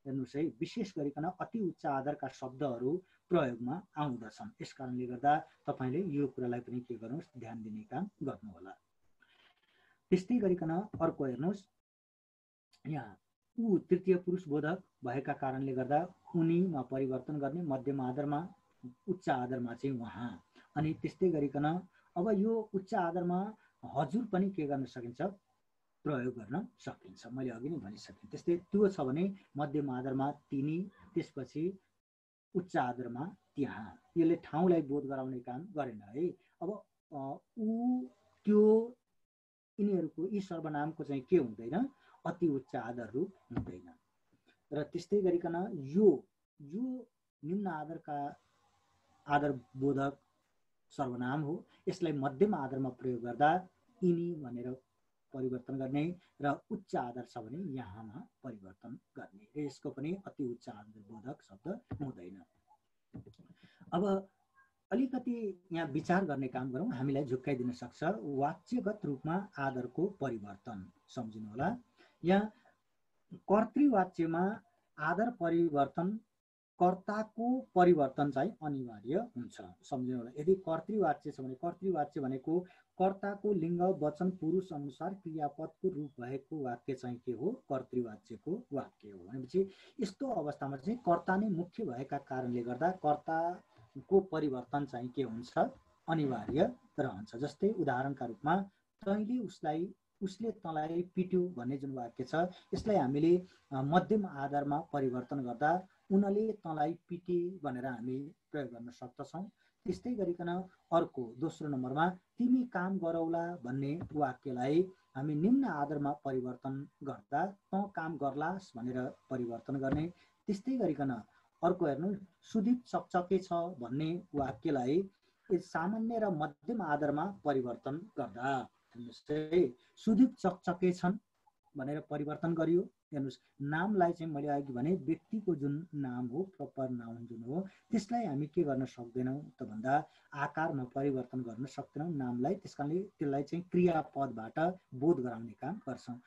हेर्नुहोस् है, विशेष गरिकन अति उच्च आदरका शब्दहरू प्रयोगमा आउँदछन्। यस कारणले गर्दा तपाईँले यो कुरालाई पनि के गर्नुहोस्, ध्यान दिने काम गर्नुहोला। त्यस्तै गरिकन अर्को हेर्नुहोस्, यहाँ ऊ तृतीय पुरुष बोधक भएका कारणले गर्दा उनीमा परिवर्तन गर्ने, मध्यम आदरमा, उच्च आदरमा चाहिँ उहाँ। अनि त्यस्तै गरिकन अब यो उच्च आदरमा हजुर पनि के गर्न सकिन्छ, प्रयोग गर्न सकिन्छ। मैले अघि नै भनिसकेँ। त्यस्तै त्यो छ भने मध्यम आदरमा तिनी, त्यसपछि उच्च आदरमा त्यहाँ। यसले ठाउँलाई बोध गराउने काम गरेन है। अब ऊ, त्यो, यिनीहरूको यी सर्वनामको चाहिँ के हुँदैन, अति उच्च आदर रूप हुँदैन। र त्यस्तै गरिकन यो निम्न आदरका आदर बोधक सर्वनाम हो, यसलाई मध्यम आदरमा प्रयोग गर्दा यिनी भनेर परिवर्तन गर्ने र उच्च आदर छ भने यहाँमा परिवर्तन गर्ने, र यसको पनि अति उच्च आदर बोधक शब्द हुँदैन। अब अलिकति यहाँ विचार गर्ने काम गरौँ, हामीलाई झुक्काइदिन सक्छ वाच्यगत रूपमा आदरको परिवर्तन। सम्झिनु होला, यहाँ कर्तृवाच्यमा आदर परिवर्तन, कर्ताको परिवर्तन चाहिँ अनिवार्य हुन्छ। सम्झिनु होला, यदि कर्तृवाच्य छ भने, कर्तृवाच्य भनेको कर्ताको लिङ्ग वचन पुरुष अनुसार क्रियापदको रूप भएको वाक्य चाहिँ के हो, कर्तृवाच्यको वाक्य हो। भनेपछि यस्तो अवस्थामा चाहिँ कर्ता नै मुख्य भएका कारणले गर्दा कर्ताको परिवर्तन चाहिँ के हुन्छ, अनिवार्य रहन्छ। जस्तै उदाहरणका रूपमा उसले तँलाई पिट्यो भन्ने जुन वाक्य छ, यसलाई हामीले मध्यम आदरमा परिवर्तन गर्दा उनले तँलाई पिटे भनेर हामी प्रयोग गर्न सक्दछौँ। त्यस्तै गरिकन अर्को दोस्रो नम्बरमा तिमी काम गरौला भन्ने वाक्यलाई हामी निम्न आदरमा परिवर्तन गर्दा तँ काम गर्लास् भनेर परिवर्तन गर्ने। त्यस्तै गरिकन अर्को हेर्नु, सुदीप चकचके छ भन्ने वाक्यलाई सामान्य र मध्यम आदरमा परिवर्तन गर्दा सुदीप चकचके छन् भनेर परिवर्तन गरियो। हेर्नुहोस्, नामलाई चाहिँ मैले अघि भने व्यक्तिको जुन नाम हो, प्रपर नाउन जुन हो, त्यसलाई हामी के गर्न सक्दैनौँ त भन्दा आकारमा परिवर्तन गर्न सक्दैनौँ नामलाई। त्यसकारणले त्यसलाई चाहिँ क्रियापदबाट बोध गराउने काम गर्छौँ।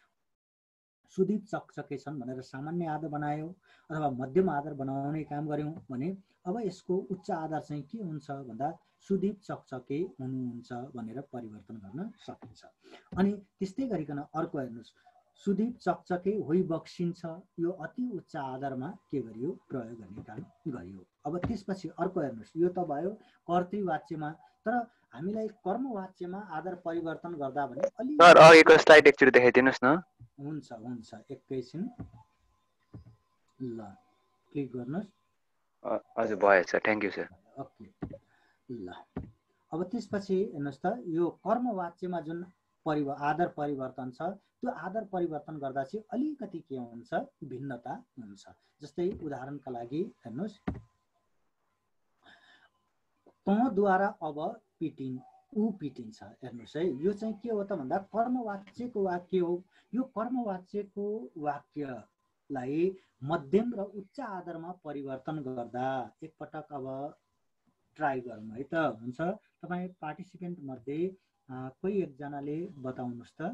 सुदीप चकचके छन् भनेर सामान्य आदर बनायो अथवा मध्यम आदर बनाउने काम गऱ्यौँ भने अब यसको उच्च आदर चाहिँ के हुन्छ भन्दा सुदीप चकचके हुनुहुन्छ भनेर परिवर्तन गर्न सकिन्छ। अनि त्यस्तै गरिकन अर्को हेर्नुहोस्, सुदीप चकचके होइ बक्सिन्छ, यो अति उच्च आदरमा के गरियो, प्रयोग गर्ने काम गरियो। अब त्यसपछि अर्को हेर्नुहोस्, यो त भयो कर्तृवाच्यमा, तर हामीलाई कर्मवाच्यमा आदर परिवर्तन गर्दा भने अलि सर अघिको स्लाइड एकचोटि देखाइदिनुस् न। हुन्छ एकैछिन, ल क्लिक गर्नुहोस्। हजुर भएछ, थ्याङ्क यू सर। ओके, ल अब त्यसपछि हेर्नुहोस् त, यो कर्मवाच्यमा जुन आदर परिवर्तन छ, त्यो आदर परिवर्तन गर्दा चाहिँ अलिकति के हुन्छ, भिन्नता हुन्छ। जस्तै उदाहरणका लागि हेर्नुहोस्, तँद्वारा अब ऊ पिटिन्छ। हेर्नुहोस् है, यो चाहिँ के हो त भन्दा कर्मवाच्यको वाक्य हो। यो कर्मवाच्यको वाक्यलाई मध्यम र उच्च आधारमा परिवर्तन गर्दा एकपटक अब ट्राई गरौँ है त। हुन्छ, तपाईँ पार्टिसिपेन्ट मध्ये कोही एकजनाले बताउनुहोस् त।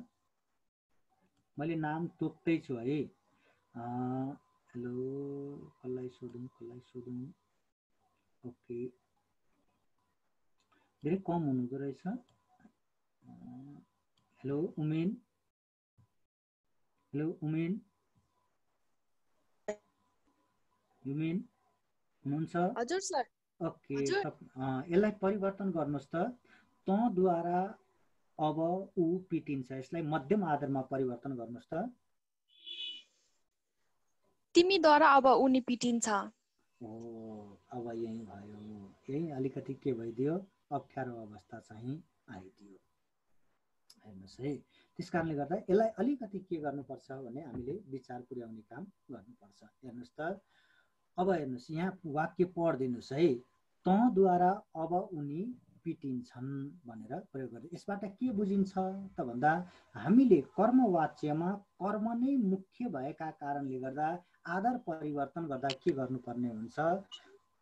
मैले नाम तोक्दैछु है। हेलो, कसलाई सोधौँ? ओके, धेरै कम हुनुको रहेछ। हेलो उमेन, हुनुहुन्छ? हजुर सर। ओके, यसलाई परिवर्तन गर्नुहोस् त। तँद्वारा अब ऊ पिटिन्छ, यसलाई मध्यम आधारमा परिवर्तन गर्नुहोस् त। तिमीद्वारा अब उनी पिटिन्छ। अब यही भयो, यही अलिकति के भइदियो, अप्ठ्यारो अवस्था चाहिँ आइदियो। हेर्नुहोस् है, त्यस कारणले गर्दा यसलाई अलिकति के गर्नुपर्छ भने हामीले विचार पुर्याउने काम गर्नुपर्छ। हेर्नुहोस् त, अब हेर्नुहोस् यहाँ वाक्य पढिदिनुहोस् है। तँद्वारा अब उनी पिटिन्छन् भनेर प्रयोग गर्दै यसबाट के बुझिन्छ त भन्दा हामीले कर्मवाच्यमा कर्म नै मुख्य भएका कारणले गर्दा आधार परिवर्तन गर्दा के गर्नुपर्ने हुन्छ,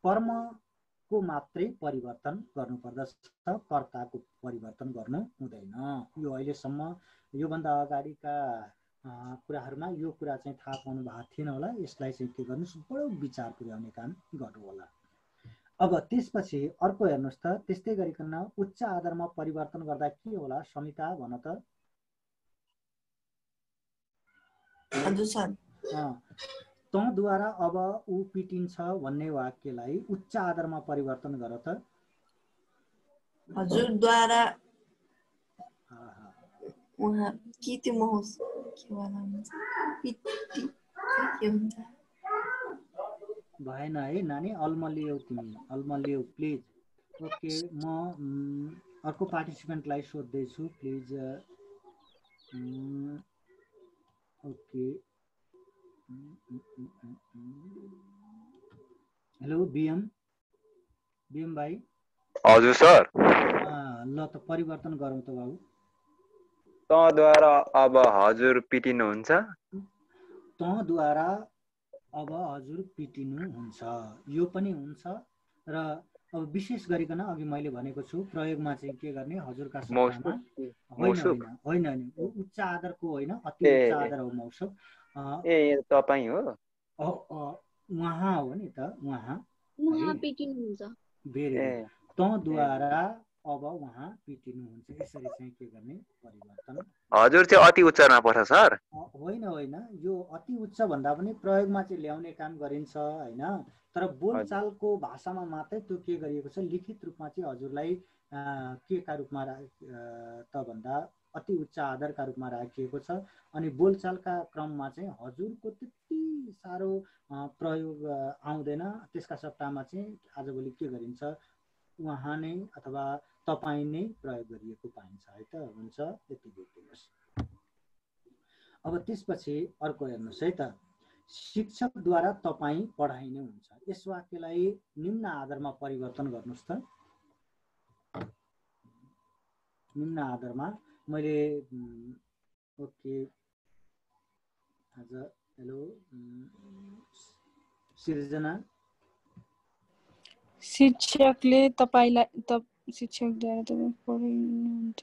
कर्मको मात्रै परिवर्तन गर्नुपर्दछ, कर्ताको परिवर्तन गर्नु हुँदैन। यो अहिलेसम्म योभन्दा अगाडिका कुराहरूमा यो कुरा चाहिँ थाहा पाउनु भएको थिएन होला। यसलाई चाहिँ के गर्नुहोस्, बडो विचार पुर्याउने काम गर्नु होला। अब त्यसपछि अर्को हेर्नुहोस् त, त्यस्तै गरिकन उच्च आधारमा परिवर्तन गर्दा के होला समिता भन त। हजुर सर। तँद्वारा अब ऊ पिटिन्छ भन्ने वाक्यलाई उच्च आधारमा परिवर्तन गर त। हजुरद्वारा उहाँ के त्यो महोस् के वाला हुन्छ पिटी के हुन्छ भएन है नानी, अल्मलियौ तिमी, अल्मलियौ प्लिज। ओके, म अर्को पार्टिसिपेन्टलाई सोध्दैछु प्लिज। ओके, हेलो बीएम भाइ। हजुर सर। ल त परिवर्तन गरौँ त बाबु। तँद्वारा अब हजुर पिटिनुहुन्छ। तँद्वारा अब हजुर पिटिनुहुन्छ, यो पनि हुन्छ। र अब विशेष गरिकन अघि मैले भनेको छु प्रयोगमा चाहिँ के गर्ने, हजुरका सट्टामा होइन, उच्च आधारको होइन, अति उच्च आधार हो मौसम। तपाईँ हो, उहाँ हो नि त, उहाँ पिटिनुहुन्छ। Very good. तँद्वारा अब उहाँ पिटिनुहुन्छ, यसरी चाहिँ के गर्ने परिवर्तन। हजुर चाहिँ अति उच्चमा पर्छ सर? होइन, यो अति उच्च भन्दा पनि प्रयोगमा चाहिँ ल्याउने काम गरिन्छ होइन। तर बोलचालको भाषामा मात्रै त्यो के गरिएको छ, लिखित रूपमा चाहिँ हजुरलाई के का रूपमा त भन्दा अति उच्च आधारका रूपमा राखिएको छ। अनि बोलचालका क्रममा चाहिँ हजुरको त्यति साह्रो प्रयोग आउँदैन, त्यसका सट्टामा चाहिँ आजभोलि के गरिन्छ, उहाँ नै अथवा तपाईँ नै प्रयोग गरिएको पाइन्छ है त। हुन्छ, यति बुझ्नुहोस्। अब त्यसपछि अर्को हेर्नुहोस् है त, शिक्षकद्वारा तपाईँ पढाइने हुन्छ, यस वाक्यलाई निम्न आधारमा परिवर्तन गर्नुहोस् त। निम्न आधारमा मैले ओके आज हेलो सिर्जना, शिक्षकले तपाईलाई शिक्षकद्वारा तपाईँ पढाउनुहुन्छ।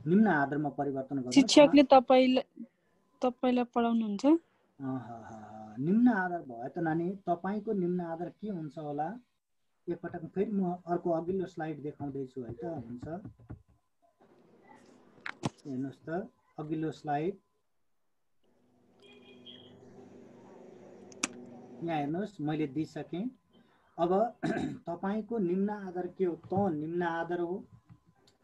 निम्न आधारमा परिवर्तन गर्नुहोस्। शिक्षकले तपाईलाई पढाउनुहुन्छ। निम्न आधार भयो त नानी, तपाईको निम्न आधार के हुन्छ होला, एकपटक फेरि म अर्को अघिल्लो स्लाइड देखाउँदैछु है त। हुन्छ, हेर्नुहोस् त अघिल्लो स्लाइड, यहाँ हेर्नुहोस् मैले दिइसकेँ। अब तपाईको निम्न आधार के हो, त निम्न आधार हो,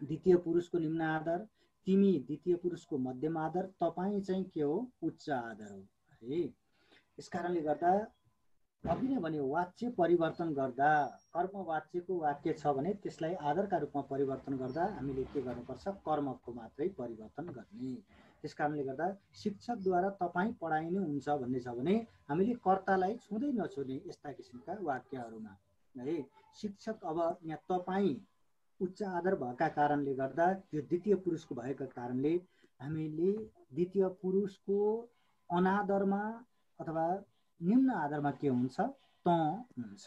द्वितीय पुरुषको निम्न आधार, तिमी द्वितीय पुरुषको मध्यम आधार, तपाईँ चाहिँ के हो, उच्च आधार हो है। यस कारणले गर्दा अघि नै भने वाच्य परिवर्तन गर्दा, कर्मवाच्यको वाक्य छ भने त्यसलाई आधारका रूपमा परिवर्तन गर्दा हामीले के गर्नुपर्छ, कर्मको मात्रै परिवर्तन गर्ने। त्यस कारणले गर्दा शिक्षकद्वारा तपाईँ पढाइनु हुन्छ भन्ने छ भने हामीले कर्तालाई छुँदै नछुने यस्ता किसिमका वाक्यहरूमा है। शिक्षक अब यहाँ तपाईँ उच्च आदर भएका कारणले गर्दा यो द्वितीय पुरुषको भएको कारणले हामीले द्वितीय पुरुषको अनादरमा अथवा निम्न आदरमा के हुन्छ त हुन्छ।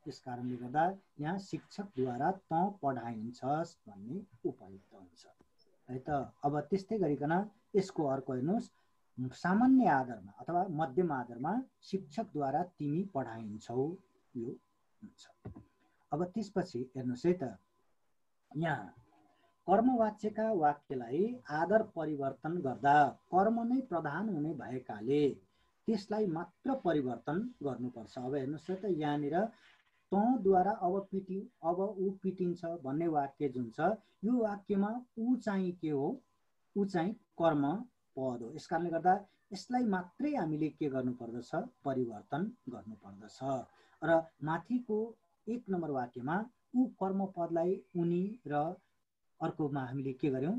त्यस कारणले गर्दा यहाँ शिक्षकद्वारा त पढाइन्छस् भन्ने उपयुक्त हुन्छ है त। अब त्यस्तै गरिकन यसको अर्को हेर्नुहोस्, सामान्य आदरमा अथवा मध्यम आदरमा शिक्षकद्वारा तिमी पढाइन्छौ, यो हुन्छ। अब त्यसपछि हेर्नुहोस् है त, यहाँ कर्मवाच्यका वाक्यलाई आदर परिवर्तन गर्दा कर्म नै प्रधान हुने भएकाले त्यसलाई मात्र परिवर्तन गर्नुपर्छ। अब हेर्नुहोस् त, यहाँनिर तँद्वारा अब ऊ पिटिन्छ भन्ने वाक्य जुन छ, यो वाक्यमा ऊ चाहिँ के हो, ऊ चाहिँ कर्म पद हो। यस कारणले गर्दा यसलाई मात्रै हामीले के गर्नुपर्दछ, परिवर्तन गर्नुपर्दछ। र माथिको 1 नम्बर वाक्यमा ऊ कर्म पदलाई उनी र अर्कोमा हामीले के गर्यौं,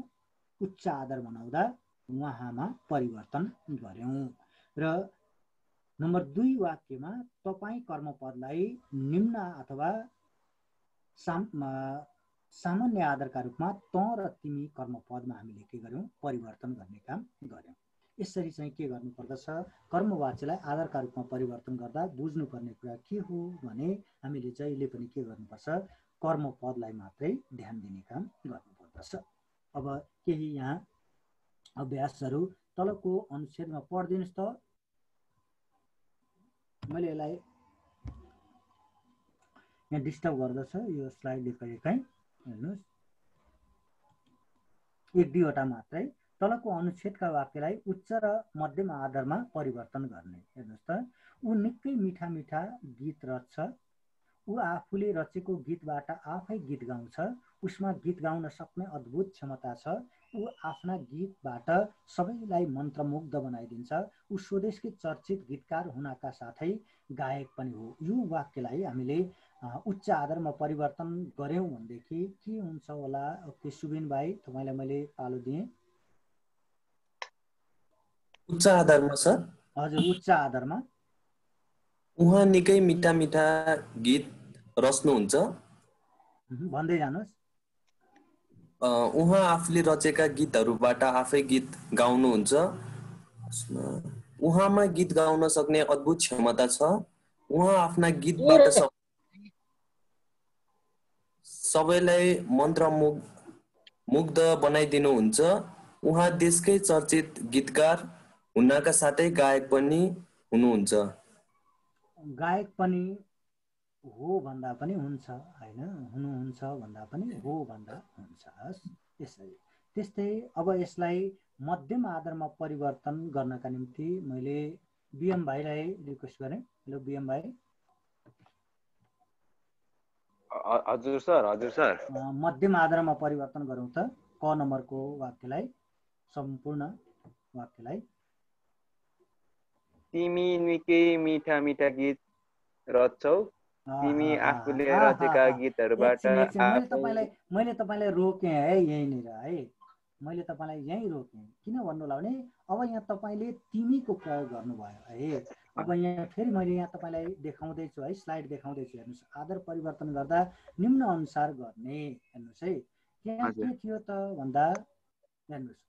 उच्च आदर बनाउँदा उहाँमा परिवर्तन गर्यौं। र नम्बर 2 वाक्यमा तपाईँ कर्मपदलाई निम्न अथवा सामान्य आदरका रूपमा त र तिमी कर्मपदमा हामीले के गर्यौं, परिवर्तन गर्ने काम गर्यौं। यसरी चाहिँ के गर्नुपर्दछ, कर्मवाच्यलाई आदरका रूपमा परिवर्तन गर्दा बुझ्नुपर्ने कुरा के हो भने हामीले जहिले पनि के गर्नुपर्छ, कर्मपदलाई मात्रै ध्यान दिने काम गर्नुपर्दछ। अब केही यहाँ अभ्यासहरू तलको अनुच्छेदमा पढिदिनुहोस् त। मैले यसलाई यहाँ डिस्टर्ब गर्दछ यो स्लाइडले कहिलेकाहीँ, हेर्नुहोस् 1-2 मात्रै। तलको अनुच्छेदका वाक्यलाई उच्च र मध्यम आदरमा परिवर्तन गर्ने। हेर्नुहोस् त, ऊ निकै मिठा मिठा गीत रच्छ, ऊ आफूले रचेको गीतबाट आफै गीत गाउँछ, उसमा गीत गाउन सक्ने अद्भुत क्षमता छ, ऊ आफ्ना गीतबाट सबैलाई मन्त्रमुग्ध बनाइदिन्छ, ऊ स्वदेशकै चर्चित गीतकार हुनका साथै गायक पनि हो। यो वाक्यलाई हामीले उच्च आदरमा परिवर्तन गर्यौं भनेदेखि के हुन्छ होला? ओके सुबिन भाइ, तपाईलाई मैले पालो दिएँ। उच्च आदरमा सर? हजुर, उच्च आदरमा उहाँ निकै मिठा मिठा गीत रच्नुहुन्छ, भन्दै जानुहोस्। उहाँ आफूले रचेका गीतहरूबाट आफै गीत गाउनुहुन्छ, उहाँमा गीत गाउन सक्ने अद्भुत क्षमता छ, उहाँ आफ्ना गीतबाट सबैलाई मन्त्रमुग्ध बनाइदिनुहुन्छ, उहाँ देशकै चर्चित गीतकार हुनका साथै गायक पनि हुनुहुन्छ। गायक पनि हो भन्दा पनि हुन्छ हैन, हुनुहुन्छ भन्दा पनि हो भन्दा हुन्छ। यसरी त्यस्तै अब यसलाई मध्यम आदरमा परिवर्तन गर्नका निम्ति मैले बीएम भाइलाई रिक्वेस्ट गरेँ। हेलो बीएम भाइ। हजुर सर, हजुर सर। मध्यम आदरमा परिवर्तन गरौँ त क नम्बरको वाक्यलाई, सम्पूर्ण वाक्यलाई। तिमी निकै मिठा मिठा गीत रच्छौ, तिमी आफूले रचेका गीतहरूबाट मैले तपाईलाई रोकेँ है यहीँनिर है, मैले तपाईलाई यहीँ रोकेँ। किन भन्नु होला भने अब यहाँ तपाईले तिमीको प्रयोग गर्नुभयो है। अब यहाँ फेरि मैले यहाँ तपाईलाई देखाउँदैछु है, स्लाइड देखाउँदैछु। हेर्नुहोस्, आदर परिवर्तन गर्दा निम्न अनुसार गर्ने। हेर्नुहोस् है, त्यहाँ के थियो त भन्दा, हेर्नुहोस्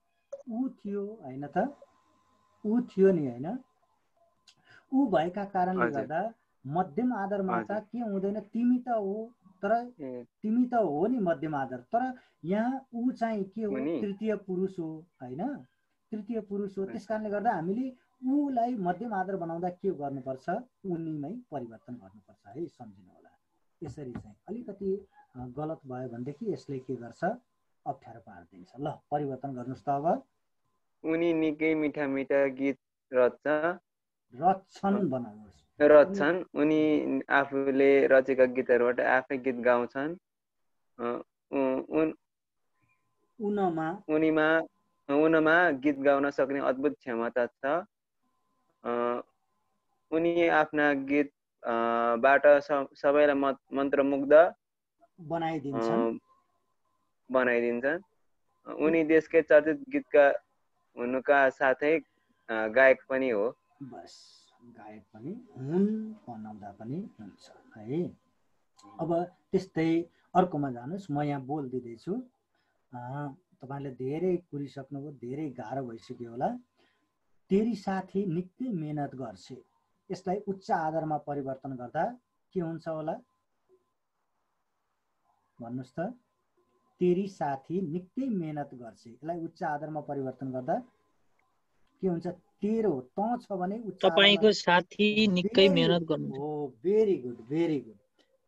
ऊ थियो होइन त, ऊ थियो नि होइन, ऊ भएका कारणले गर्दा मध्यम आदरमा त के हुँदैन, तिमी त हो, तर तिमी त हो नि मध्यम आदर, तर यहाँ ऊ चाहिँ के हो, तृतीय पुरुष हो होइन, तृतीय पुरुष हो। त्यस कारणले गर्दा हामीले ऊलाई मध्यम आदर बनाउँदा के गर्नुपर्छ, उनीमै परिवर्तन गर्नुपर्छ है, सम्झिनु होला। यसरी चाहिँ अलिकति गलत भयो भनेदेखि यसले के गर्छ, अप्ठ्यारो पारिदिन्छ। ल परिवर्तन गर्नुहोस् त। अब उनी निकै मिठा मिठा गीत रच्छन् बनाउनुहोस्, रच्छन्, उनी आफूले रचेका गीतहरूबाट आफै गीत गाउँछन्, उनमा गीत गाउन सक्ने अद्भुत क्षमता छ, उनी आफ्ना गीतबाट सबैलाई मन्त्रमुग्ध बनाइदिन्छन्, उनी देशकै चर्चित गीतकार हुनुका साथै गायक पनि हो। बस गायक पनि हुन् बनाउँदा पनि हुन्छ है। अब त्यस्तै अर्कोमा जानुहोस्, म यहाँ बोलिदिँदैछु। तपाईँले धेरै कुरिसक्नुभयो, धेरै गाह्रो भइसक्यो होला। तेरी साथी निकै मेहनत गर्छे, यसलाई उच्च आधारमा परिवर्तन गर्दा के हुन्छ होला भन्नुहोस् त। तेरी साथी निकै मेहनत गर्छे, यसलाई उच्च आधारमा परिवर्तन गर्दा के हुन्छ? तेरो त छ भने उच्च तपाईको साथी निकै मेहनत गर्नुहुन्छ। हो, भेरी गुड, भेरी गुड।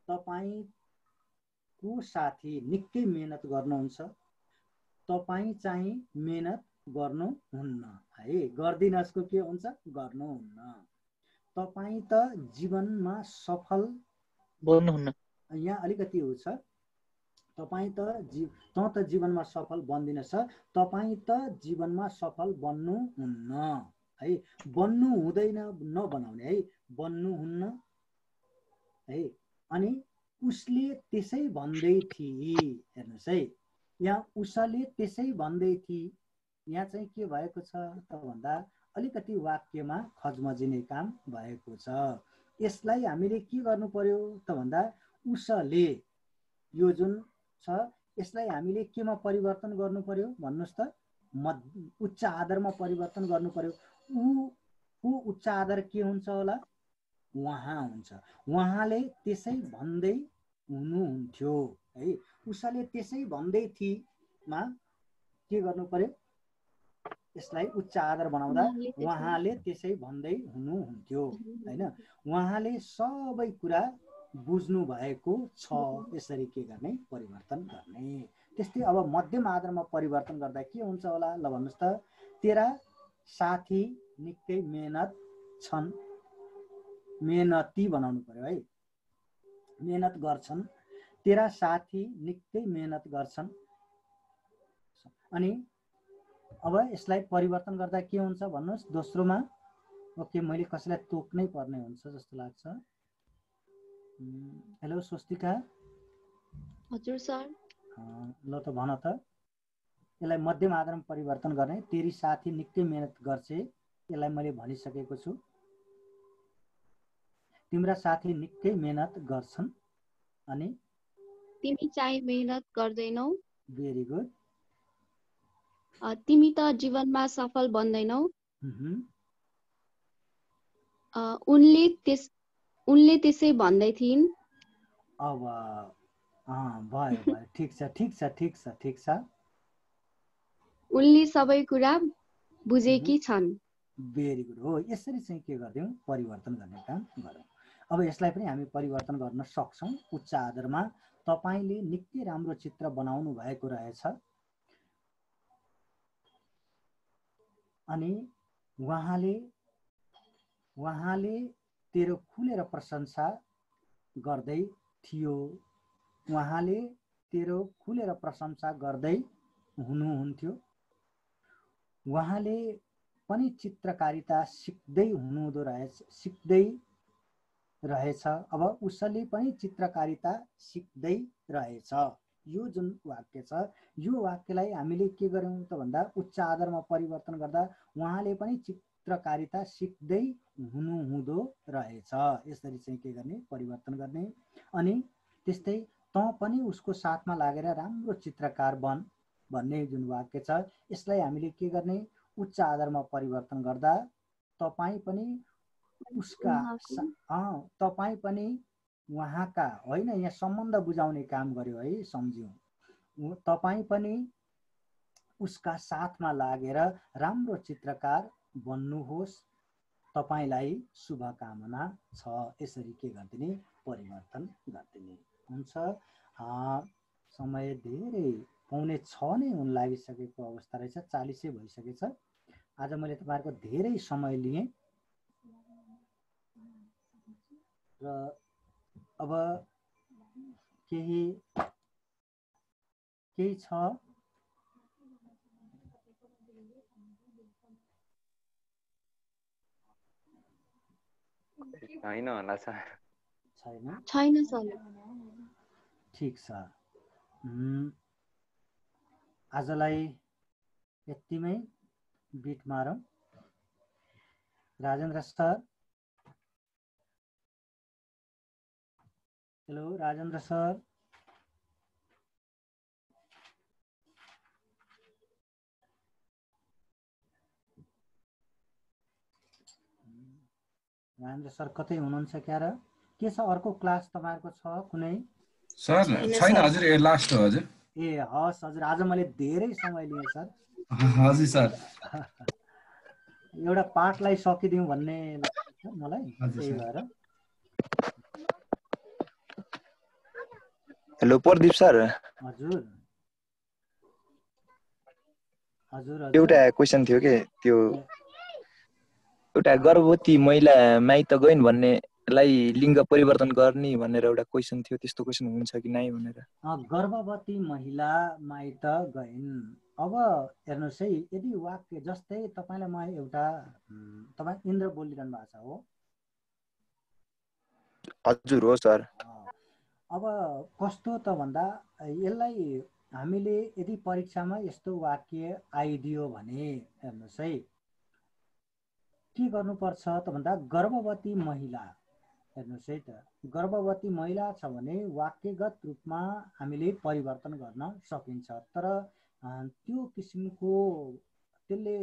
तपाईको साथी निकै मेहनत गर्नुहुन्छ, तपाईँ चाहिँ मेहनत गर्नुहुन्न है। गर्दिनसको के हुन्छ? गर्नुहुन्न। तपाईँ त जीवनमा सफल बन्नुहुन्न। यहाँ अलिकति हो छ, तपाईँ त जीवनमा सफल बन्दिनछ, तपाईँ त जीवनमा सफल बन्नुहुन्न है। बन्नु हुँदैन नबनाउने है, बन्नुहुन्न है। अनि उसले त्यसै भन्दै थिए, हेर्नुहोस् है, यहाँ उसले त्यसै भन्दै थिए, यहाँ चाहिँ के भएको छ त भन्दा अलिकति वाक्यमा खजमजिने काम भएको छ। यसलाई हामीले के गर्नु पर्यो त भन्दा उसले, यो जुन छ यसलाई हामीले केमा परिवर्तन गर्नु पर्यो भन्नुहोस् त? उच्च आधारमा परिवर्तन गर्नु पर्यो। ऊ उच्च आधार के हुन्छ होला? उहाँ हुन्छ। उहाँले त्यसै भन्दै हुनुहुन्थ्यो है। उसले त्यसै भन्दै थिएमा के गर्नु पर्यो? यसलाई उच्च आधार बनाउँदा उहाँले त्यसै भन्दै हुनुहुन्थ्यो हैन। उहाँले सबै कुरा बुझ्नु भएको छ, यसरी के गर्ने? परिवर्तन गर्ने। त्यस्तै अब मध्यम आधारमा परिवर्तन गर्दा के हुन्छ होला ल भन्नुहोस् त? तेरा साथी निकै मेहनत छन्, मेहनती बनाउनु पर्यो है, मेहनत गर्छन्। तेरा साथी निकै मेहनत गर्छन्। अनि अब यसलाई परिवर्तन गर्दा के हुन्छ भन्नुहोस्? दोस्रोमा ओके, मैले कसैलाई तोक्नै पर्ने हुन्छ जस्तो लाग्छ। हेलो स्वस्तिका। हजुर सर। ल त भन त, यसलाई मध्यम आधारमा परिवर्तन गर्ने। तेरी साथी निकै मेहनत गर्छे, यसलाई मैले भनिसकेको छु। तिम्रा साथी निकै मेहनत गर्छन्, अनि तिमी चाहिँ मेहनत गर्दैनौ। Very good. तिमी त जीवनमा सफल बन्दैनौ। उनले त्यसै भन्दै थिइन्। अब भयो, ठिक छ, ठिक छ, ठिक छ, ठिक छ। उनले सबै कुरा बुझेकी छन्। भेरी गुड हो। यसरी चाहिँ के गर्दियौँ? परिवर्तन गर्ने काम गरौँ। अब यसलाई पनि हामी परिवर्तन गर्न सक्छौँ। उच्च आधारमा तपाईँले निकै राम्रो चित्र बनाउनु भएको रहेछ, अनि उहाँले तेरो खुलेर प्रशंसा गर्दै थियो। उहाँले तेरो खुलेर प्रशंसा गर्दै हुनुहुन्थ्यो। उहाँले पनि चित्रकारिता सिक्दै हुनुहुँदो रहेछ। अब उसले पनि चित्रकारिता सिक्दै रहेछ। यो जुन वाक्य छ, यो वाक्यलाई हामीले के गर्यौँ त भन्दा उच्च आधारमा परिवर्तन गर्दा उहाँले पनि चित्रकारिता सिक्दै हुनुहुँदो रहेछ, यसरी चाहिँ के गर्ने? परिवर्तन गर्ने। अनि त्यस्तै त पनि उसको साथमा लागेर राम्रो चित्रकार बन भन्ने जुन वाक्य छ, यसलाई हामीले के गर्ने? उच्च आधारमा परिवर्तन गर्दा तपाईँ पनि उसका, तपाईँ पनि उहाँका, होइन, यहाँ सम्बन्ध बुझाउने काम गर्यो है, सम्झ्यौँ। तपाईँ पनि उसका साथमा लागेर राम्रो चित्रकार बन्नुहोस्, तपाईलाई शुभकामना छ। यसरी के गरिदिने? परिवर्तन गरिदिने हुन्छ। समय धेरै 5:45 नै हुन लागिसकेको अवस्था रहेछ, 40 भइसकेछ। आज मैले तपाईँहरूको धेरै समय लिएँ र अब केही छ? छैन होला सर। छैन सर। ठिक छ, आजलाई यतिमै बिट मारौँ। Rajendra sir, hello Rajendra sir. Rajendra sir कतै हुनुहुन्छ क्या र? के छ अर्को क्लास तपाईहरुको छ कुनै? सर छैन हजुर, यो लास्ट हो हजुर। ए हस् हजुर, आज मैले धेरै समय लिएँ सर। हजुर सर। एउटा पाठलाई सकिदिउँ भन्ने लाग्छ मलाई, त्यही भएर। Hello Pradeep sir. हजुर हजुर एउटा क्वेशन थियो के, त्यो एउटा गर्भवती महिला माइत गइन् भन्नेलाई लिङ्ग परिवर्तन गर्ने भनेर एउटा क्वेशन थियो, त्यस्तो क्वेशन हुन्छ कि नै भनेर। गर्भवती महिला माइत गइन्। अब हेर्नुहोस् है, यदि वाक्य जस्तै तपाईलाई म एउटा, तपाईँ इन्द्र बोलिरहनु भएको छ हो? हजुर हो सर। अब कस्तो त भन्दा यसलाई हामीले यदि परीक्षामा यस्तो वाक्य आइदियो भने हेर्नुहोस् है, के गर्नुपर्छ त भन्दा गर्भवती महिला, हेर्नुहोस् है त, गर्भवती महिला छ भने वाक्यगत रूपमा हामीले परिवर्तन गर्न सकिन्छ। तर त्यो किसिमको त्यसले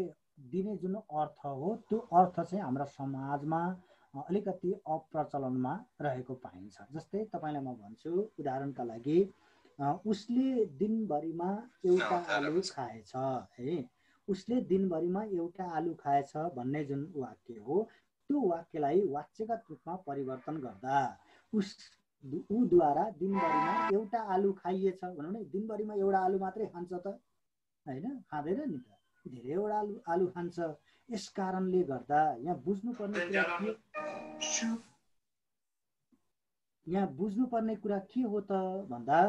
दिने जुन अर्थ हो त्यो अर्थ चाहिँ हाम्रो समाजमा अलिकति अप्रचलनमा रहेको पाइन्छ। जस्तै तपाईलाई म भन्छु उदाहरणका लागि, उसले दिनभरिमा एउटा आलु खाएछ है, उसले दिनभरिमा एउटा आलु खाएछ भन्ने जुन वाक्य हो त्यो वाक्यलाई वाच्यगत रूपमा परिवर्तन गर्दा उद्वारा दिनभरिमा एउटा आलु खाइएछ भनौँ न, दिनभरिमा एउटा आलु मात्रै खान्छ त हैन, खाँदैन नि त, धेरैवटा आलु खान्छ। यस कारणले गर्दा यहाँ बुझ्नुपर्ने कुरा के हो त भन्दा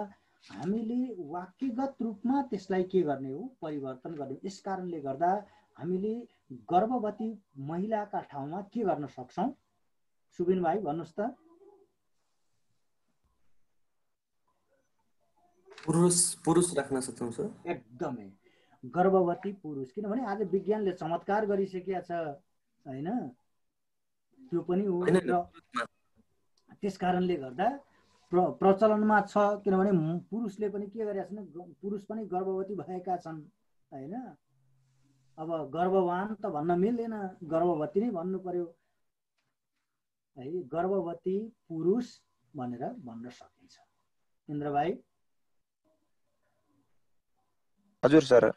हामीले वाक्यगत रूपमा त्यसलाई के गर्ने हो, परिवर्तन गर्ने। यस कारणले गर्दा हामीले गर्भवती महिलाका ठाउँमा के गर्न सक्छौं? सुबिन भाइ भन्नुस् त। पुरुष राख्न सक्छौं सर। एकदमै गर्भवती पुरुष, किनभने आज विज्ञानले चमत्कार गरिसकेको छ हैन, त्यो पनि हो। त्यस कारणले गर्दा प्रचलनमा छ, किनभने पुरुषले पनि के गरेका छन्, पुरुष पनि गर्भवती भएका छन् हैन। अब गर्भवान त भन्न मिल्दैन, गर्भवती नै भन्नु पर्यो है, गर्भवती पुरुष भनेर भन्न सकिन्छ। इन्द्र भाइ। हजुर सर।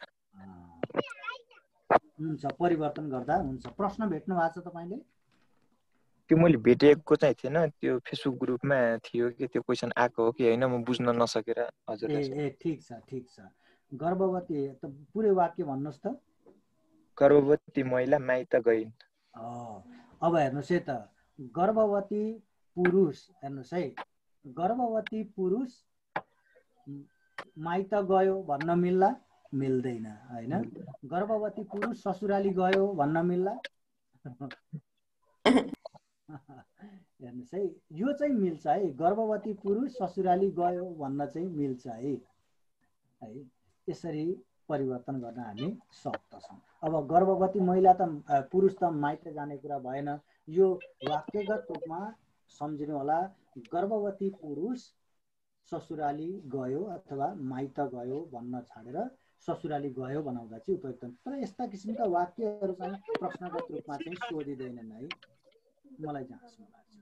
हुन्छ, परिवर्तन गर्दा हुन्छ। प्रश्न भेट्नु भएको छ तपाईले? त्यो मैले भेटेको चाहिँ थिएन, त्यो फेसबुक ग्रुपमा थियो कि त्यो क्वेशन आएको हो कि हैन, म बुझ्न नसकेर हजुरलाई। ए ठीक छ ठीक छ। गर्भवती त पुरै वाक्य भन्नुस् त। गर्भवती महिला माइत गइन्। अब हेर्नुस् है त, गर्भवती पुरुष, हेर्नुस् है, गर्भवती पुरुष माइत गयो भन्न मिल्ला? मिल्दैन हैन। गर्भवती पुरुष ससुराली गयो भन्न मिल्ला? हेर्नुस् है, यो चाहिँ मिल्छ है, गर्भवती पुरुष ससुराली गयो भन्न चाहिँ मिल्छ है। यसरी परिवर्तन गर्न हामी सक्दछौँ। अब गर्भवती महिला त पुरुष त माइत जाने कुरा भएन, यो वाक्यगत रूपमा सम्झिनु होला, गर्भवती पुरुष ससुराली गयो अथवा माइत गयो भन्न छाडेर ससुराली गयो बनाउँदा चाहिँ उपयुक्त। तर यस्ता किसिमका वाक्यहरू चाहिँ प्रश्नगत रूपमा चाहिँ सोधिँदैनन् है, मलाई जहाँसम्म लाग्छ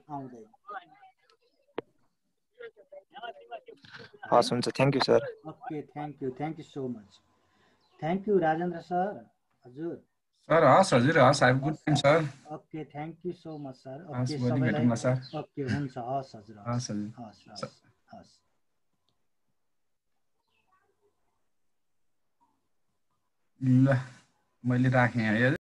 आउँदैन। हस् हुन्छ, thank you sir. Okay, thank you so much. Thank you Rajendra sir. हजुर सर। हस् हजुर, हस्, have good time sir. Okay, thank you so much sir. Okay सबैलाई। ओके हुन्छ, हस् हजुर, हस् हजुर, हस्। ल मैले राखेँ है।